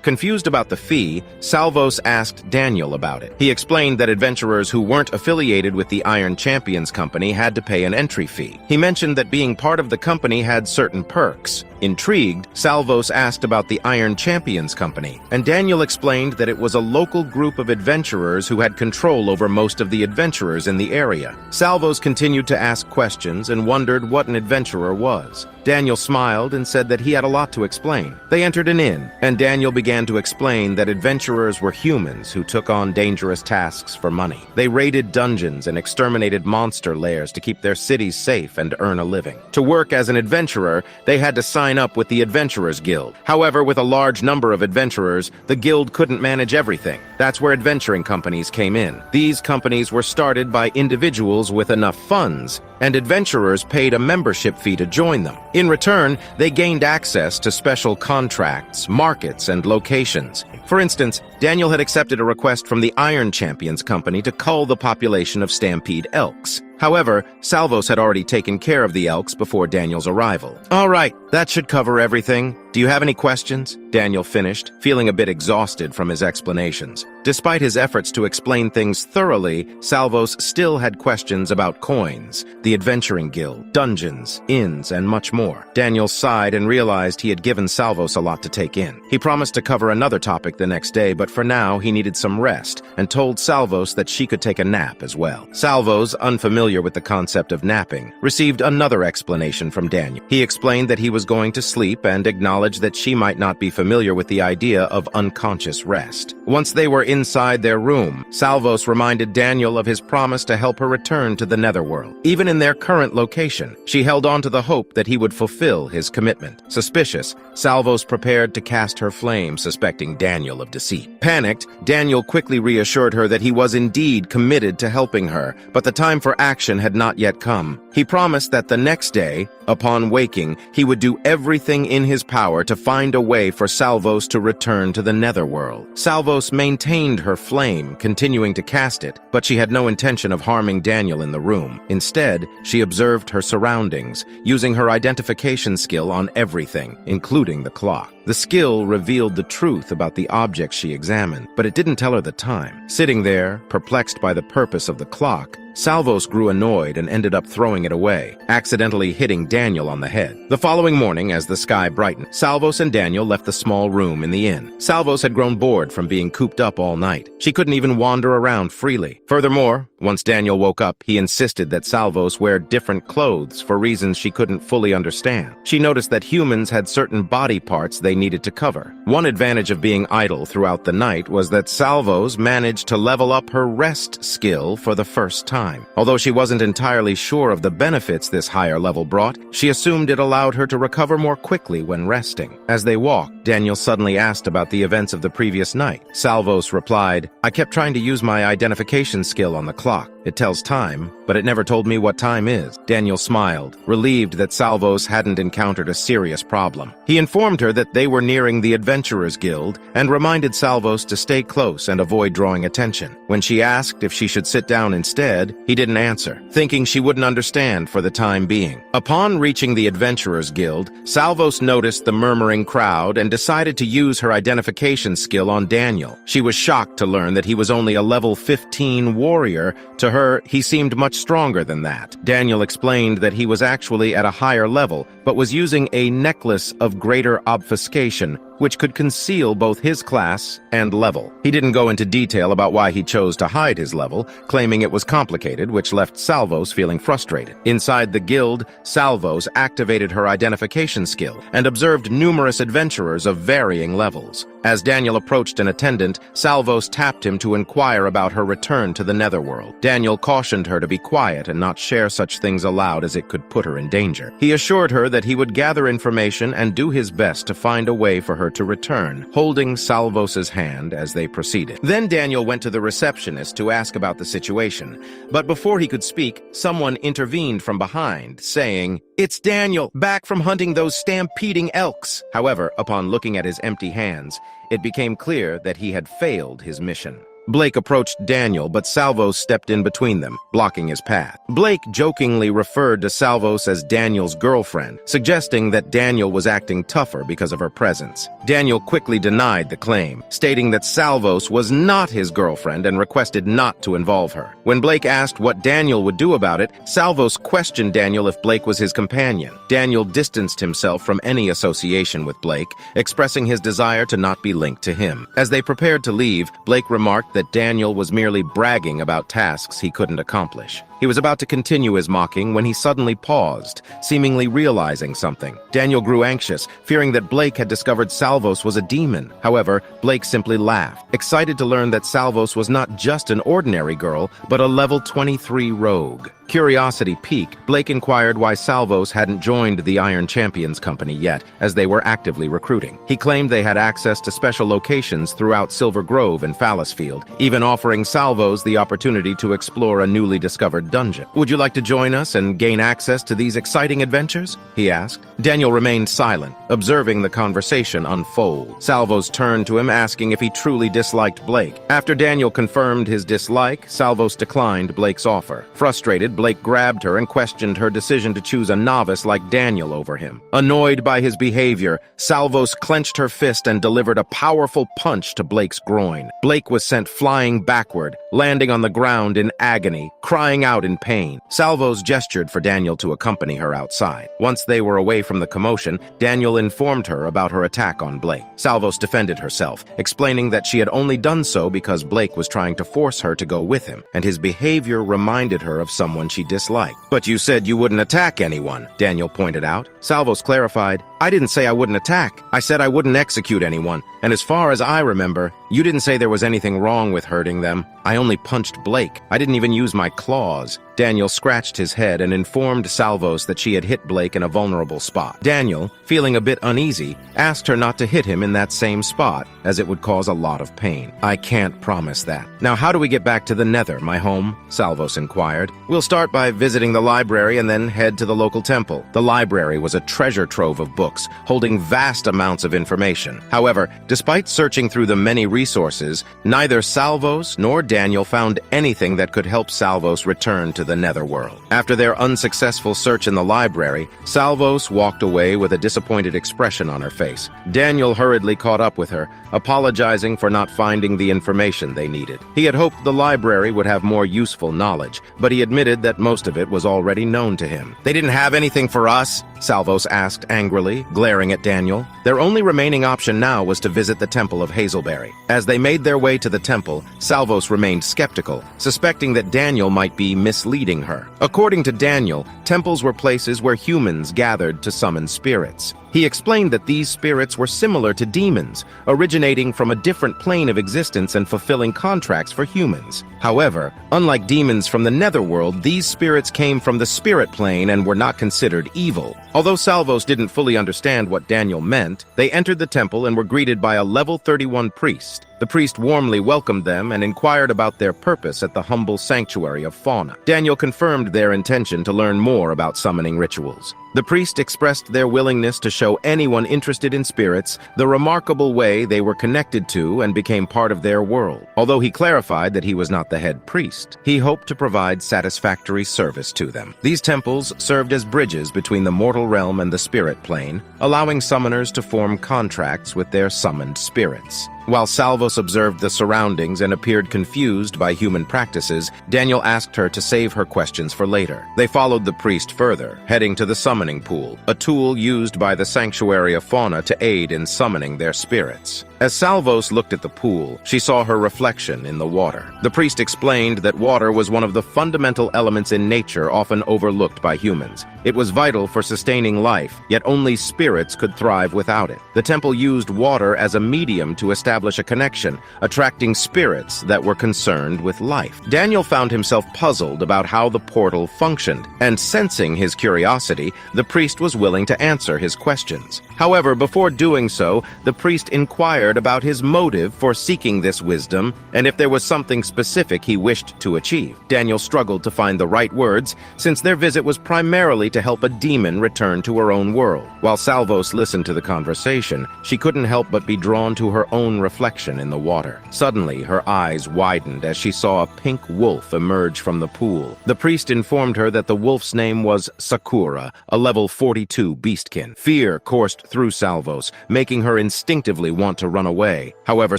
Confused about the fee, Salvos asked Daniel about it. He explained that adventurers who weren't affiliated with the Iron Champions Company had to pay an entry fee. He mentioned that being part of the company had certain perks. Intrigued, Salvos asked about the Iron Champions Company, and Daniel explained that it was a local group of adventurers who had control over most of the adventurers in the area. Salvos continued to ask questions and wondered what an adventurer was. Daniel smiled and said that he had a lot to explain. They entered an inn, and Daniel began to explain that adventurers were humans who took on dangerous tasks for money. They raided dungeons and exterminated monster lairs to keep their cities safe and earn a living. To work as an adventurer, they had to sign up with the Adventurers Guild. However, with a large number of adventurers, the guild couldn't manage everything. That's where adventuring companies came in. These companies were started by individuals with enough funds, and adventurers paid a membership fee to join them. In return, they gained access to special contracts, markets, and locations. For instance, Daniel had accepted a request from the Iron Champions Company to cull the population of Stampede Elks. However, Salvos had already taken care of the Elks before Daniel's arrival. "All right, that should cover everything. Do you have any questions?" Daniel finished, feeling a bit exhausted from his explanations. Despite his efforts to explain things thoroughly, Salvos still had questions about coins, the adventuring guild, dungeons, inns, and much more. Daniel sighed and realized he had given Salvos a lot to take in. He promised to cover another topic the next day, but for now he needed some rest, and told Salvos that she could take a nap as well. Salvos, unfamiliar with the concept of napping, received another explanation from Daniel. He explained that he was going to sleep and acknowledged that she might not be familiar with the idea of unconscious rest. Once they were inside their room, Salvos reminded Daniel of his promise to help her return to the Netherworld. Even in their current location, she held on to the hope that he would fulfill his commitment. Suspicious, Salvos prepared to cast her flame, suspecting Daniel of deceit. Panicked, Daniel quickly reassured her that he was indeed committed to helping her, but the time for action satisfaction had not yet come. He promised that the next day, upon waking, he would do everything in his power to find a way for Salvos to return to the netherworld. Salvos maintained her flame, continuing to cast it, but she had no intention of harming Daniel in the room. Instead, she observed her surroundings, using her identification skill on everything, including the clock. The skill revealed the truth about the object she examined, but it didn't tell her the time. Sitting there, perplexed by the purpose of the clock, Salvos grew annoyed and ended up throwing it away, accidentally hitting Daniel on the head. The following morning, as the sky brightened, Salvos and Daniel left the small room in the inn. Salvos had grown bored from being cooped up all night. She couldn't even wander around freely. Furthermore, once Daniel woke up, he insisted that Salvos wear different clothes for reasons she couldn't fully understand. She noticed that humans had certain body parts they needed to cover. One advantage of being idle throughout the night was that Salvos managed to level up her rest skill for the first time. Although she wasn't entirely sure of the benefits this higher level brought, she assumed it allowed her to recover more quickly when resting. As they walked, Daniel suddenly asked about the events of the previous night. Salvos replied, "I kept trying to use my identification skill on the clock. It tells time, but it never told me what time is." Daniel smiled, relieved that Salvos hadn't encountered a serious problem. He informed her that they were nearing the Adventurers Guild and reminded Salvos to stay close and avoid drawing attention. When she asked if she should sit down instead, he didn't answer, thinking she wouldn't understand for the time being. Upon reaching the Adventurers Guild, Salvos noticed the murmuring crowd and decided to use her identification skill on Daniel. She was shocked to learn that he was only a level 15 warrior. To her, he seemed much stronger than that. Daniel explained that he was actually at a higher level, but was using a necklace of greater obfuscation, which could conceal both his class and level. He didn't go into detail about why he chose to hide his level, claiming it was complicated, which left Salvos feeling frustrated. Inside the guild, Salvos activated her identification skill and observed numerous adventurers of varying levels. As Daniel approached an attendant, Salvos tapped him to inquire about her return to the netherworld. Daniel cautioned her to be quiet and not share such things aloud as it could put her in danger. He assured her that he would gather information and do his best to find a way for her to return, holding Salvos's hand as they proceeded. Then Daniel went to the receptionist to ask about the situation, but before he could speak, someone intervened from behind, saying, "It's Daniel, back from hunting those stampeding elks." However, upon looking at his empty hands, it became clear that he had failed his mission. Blake approached Daniel, but Salvos stepped in between them, blocking his path. Blake jokingly referred to Salvos as Daniel's girlfriend, suggesting that Daniel was acting tougher because of her presence. Daniel quickly denied the claim, stating that Salvos was not his girlfriend and requested not to involve her. When Blake asked what Daniel would do about it, Salvos questioned Daniel if Blake was his companion. Daniel distanced himself from any association with Blake, expressing his desire to not be linked to him. As they prepared to leave, Blake remarked that Daniel was merely bragging about tasks he couldn't accomplish. He was about to continue his mocking when he suddenly paused, seemingly realizing something. Daniel grew anxious, fearing that Blake had discovered Salvos was a demon. However, Blake simply laughed, excited to learn that Salvos was not just an ordinary girl, but a level 23 rogue. Curiosity piqued, Blake inquired why Salvos hadn't joined the Iron Champions Company yet, as they were actively recruiting. He claimed they had access to special locations throughout Silver Grove and Fallisfield, even offering Salvos the opportunity to explore a newly discovered dungeon. "Would you like to join us and gain access to these exciting adventures?" he asked. Daniel remained silent, observing the conversation unfold. Salvos turned to him, asking if he truly disliked Blake. After Daniel confirmed his dislike, Salvos declined Blake's offer. Frustrated, Blake grabbed her and questioned her decision to choose a novice like Daniel over him. Annoyed by his behavior, Salvos clenched her fist and delivered a powerful punch to Blake's groin. Blake was sent flying backward, landing on the ground in agony, crying out in pain. Salvos gestured for Daniel to accompany her outside. Once they were away from the commotion, Daniel informed her about her attack on Blake. Salvos defended herself, explaining that she had only done so because Blake was trying to force her to go with him, and his behavior reminded her of someone she disliked. "But you said you wouldn't attack anyone," Daniel pointed out. Salvos clarified, "I didn't say I wouldn't attack. I said I wouldn't execute anyone. And as far as I remember, you didn't say there was anything wrong with hurting them. I only punched Blake. I didn't even use my claws." Daniel scratched his head and informed Salvos that she had hit Blake in a vulnerable spot. Daniel, feeling a bit uneasy, asked her not to hit him in that same spot, as it would cause a lot of pain. "I can't promise that. Now, how do we get back to the Nether, my home?" Salvos inquired. "We'll start by visiting the library and then head to the local temple." The library was a treasure trove of books, holding vast amounts of information. However, despite searching through the many resources, neither Salvos nor Daniel found anything that could help Salvos return to the Netherworld. After their unsuccessful search in the library, Salvos walked away with a disappointed expression on her face. Daniel hurriedly caught up with her, apologizing for not finding the information they needed. He had hoped the library would have more useful knowledge, but he admitted that most of it was already known to him. "They didn't have anything for us?" Salvos asked angrily, glaring at Daniel. Their only remaining option now was to visit the Temple of Hazelberry. As they made their way to the temple, Salvos remained skeptical, suspecting that Daniel might be misleading her. According to Daniel, temples were places where humans gathered to summon spirits. He explained that these spirits were similar to demons, originating from a different plane of existence and fulfilling contracts for humans. However, unlike demons from the Netherworld, these spirits came from the spirit plane and were not considered evil. Although Salvos didn't fully understand what Daniel meant, they entered the temple and were greeted by a level 31 priest. The priest warmly welcomed them and inquired about their purpose at the humble sanctuary of fauna. Daniel confirmed their intention to learn more about summoning rituals. The priest expressed their willingness to show anyone interested in spirits the remarkable way they were connected to and became part of their world. Although he clarified that he was not the head priest, he hoped to provide satisfactory service to them. These temples served as bridges between the mortal realm and the spirit plane, allowing summoners to form contracts with their summoned spirits. While Salvos observed the surroundings and appeared confused by human practices, Daniel asked her to save her questions for later. They followed the priest further, heading to the summoning pool, a tool used by the sanctuary of fauna to aid in summoning their spirits. As Salvos looked at the pool, she saw her reflection in the water. The priest explained that water was one of the fundamental elements in nature often overlooked by humans. It was vital for sustaining life, yet only spirits could thrive without it. The temple used water as a medium to establish a connection, attracting spirits that were concerned with life. Daniel found himself puzzled about how the portal functioned, and sensing his curiosity, the priest was willing to answer his questions. However, before doing so, the priest inquired about his motive for seeking this wisdom and if there was something specific he wished to achieve. Daniel struggled to find the right words, since their visit was primarily to help a demon return to her own world. While Salvos listened to the conversation, she couldn't help but be drawn to her own reflection in the water. Suddenly, her eyes widened as she saw a pink wolf emerge from the pool. The priest informed her that the wolf's name was Sakura, a level 42 beastkin. Fear coursed through Salvos, making her instinctively want to run away. However,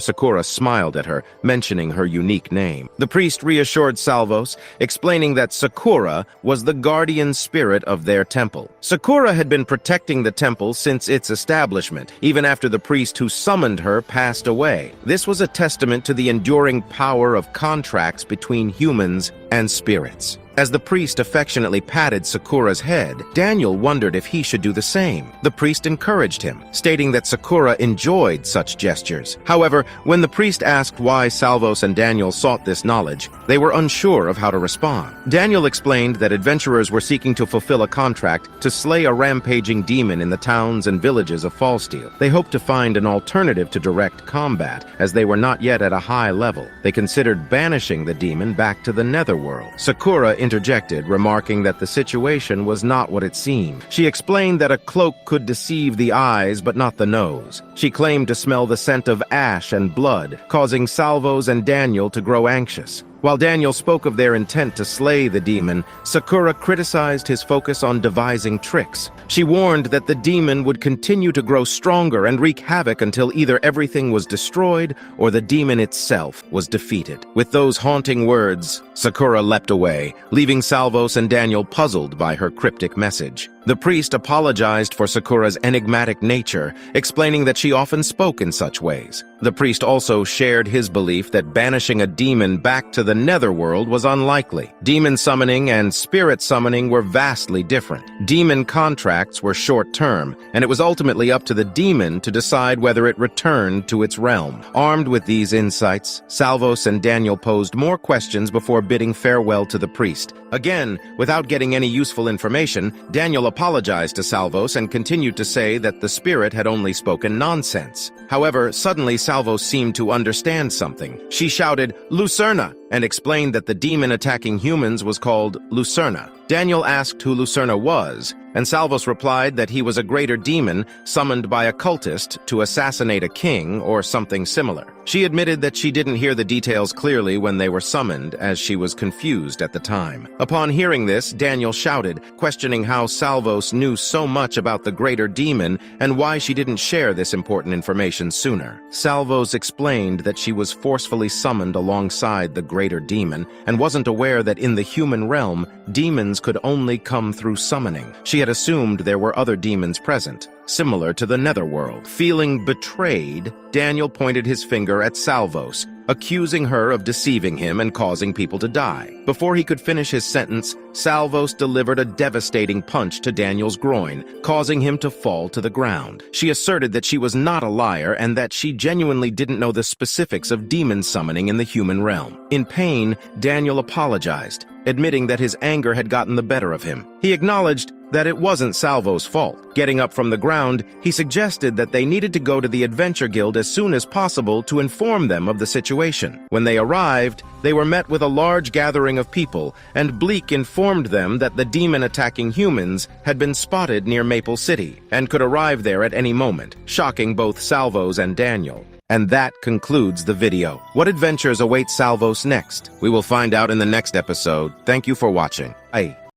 Sakura smiled at her, mentioning her unique name. The priest reassured Salvos, explaining that Sakura was the guardian spirit of their temple. Sakura had been protecting the temple since its establishment, even after the priest who summoned her passed away. This was a testament to the enduring power of contracts between humans and spirits. As the priest affectionately patted Sakura's head, Daniel wondered if he should do the same. The priest encouraged him, stating that Sakura enjoyed such gestures. However, when the priest asked why Salvos and Daniel sought this knowledge, they were unsure of how to respond. Daniel explained that adventurers were seeking to fulfill a contract to slay a rampaging demon in the towns and villages of Fallsteel. They hoped to find an alternative to direct combat, as they were not yet at a high level. They considered banishing the demon back to the Netherworld. Sakura interjected, remarking that the situation was not what it seemed. She explained that a cloak could deceive the eyes but not the nose. She claimed to smell the scent of ash and blood, causing Salvos and Daniel to grow anxious. While Daniel spoke of their intent to slay the demon, Sakura criticized his focus on devising tricks. She warned that the demon would continue to grow stronger and wreak havoc until either everything was destroyed or the demon itself was defeated. With those haunting words, Sakura leapt away, leaving Salvos and Daniel puzzled by her cryptic message. The priest apologized for Sakura's enigmatic nature, explaining that she often spoke in such ways. The priest also shared his belief that banishing a demon back to the netherworld was unlikely. Demon summoning and spirit summoning were vastly different. Demon contracts were short-term, and it was ultimately up to the demon to decide whether it returned to its realm. Armed with these insights, Salvos and Daniel posed more questions before bidding farewell to the priest. Again, without getting any useful information, Daniel apologized to Salvos and continued to say that the spirit had only spoken nonsense. However, suddenly Salvos seemed to understand something. She shouted, "Lucerna!" and explained that the demon attacking humans was called Lucerna. Daniel asked who Lucerna was, and Salvos replied that he was a greater demon summoned by a cultist to assassinate a king or something similar. She admitted that she didn't hear the details clearly when they were summoned, as she was confused at the time. Upon hearing this, Daniel shouted, questioning how Salvos knew so much about the greater demon and why she didn't share this important information sooner. Salvos explained that she was forcefully summoned alongside the greater demon and wasn't aware that in the human realm, demons could only come through summoning. She had assumed there were other demons present, similar to the netherworld. Feeling betrayed, Daniel pointed his finger at Salvos, accusing her of deceiving him and causing people to die. Before he could finish his sentence, Salvos delivered a devastating punch to Daniel's groin, causing him to fall to the ground. She asserted that she was not a liar and that she genuinely didn't know the specifics of demon summoning in the human realm. In pain, Daniel apologized, admitting that his anger had gotten the better of him. He acknowledged that it wasn't Salvo's fault. Getting up from the ground, he suggested that they needed to go to the Adventure Guild as soon as possible to inform them of the situation. When they arrived, they were met with a large gathering of people, and Bleak informed them that the demon attacking humans had been spotted near Maple City and could arrive there at any moment, shocking both Salvos and Daniel. And that concludes the video. What adventures await Salvos next? We will find out in the next episode. Thank you for watching. Bye.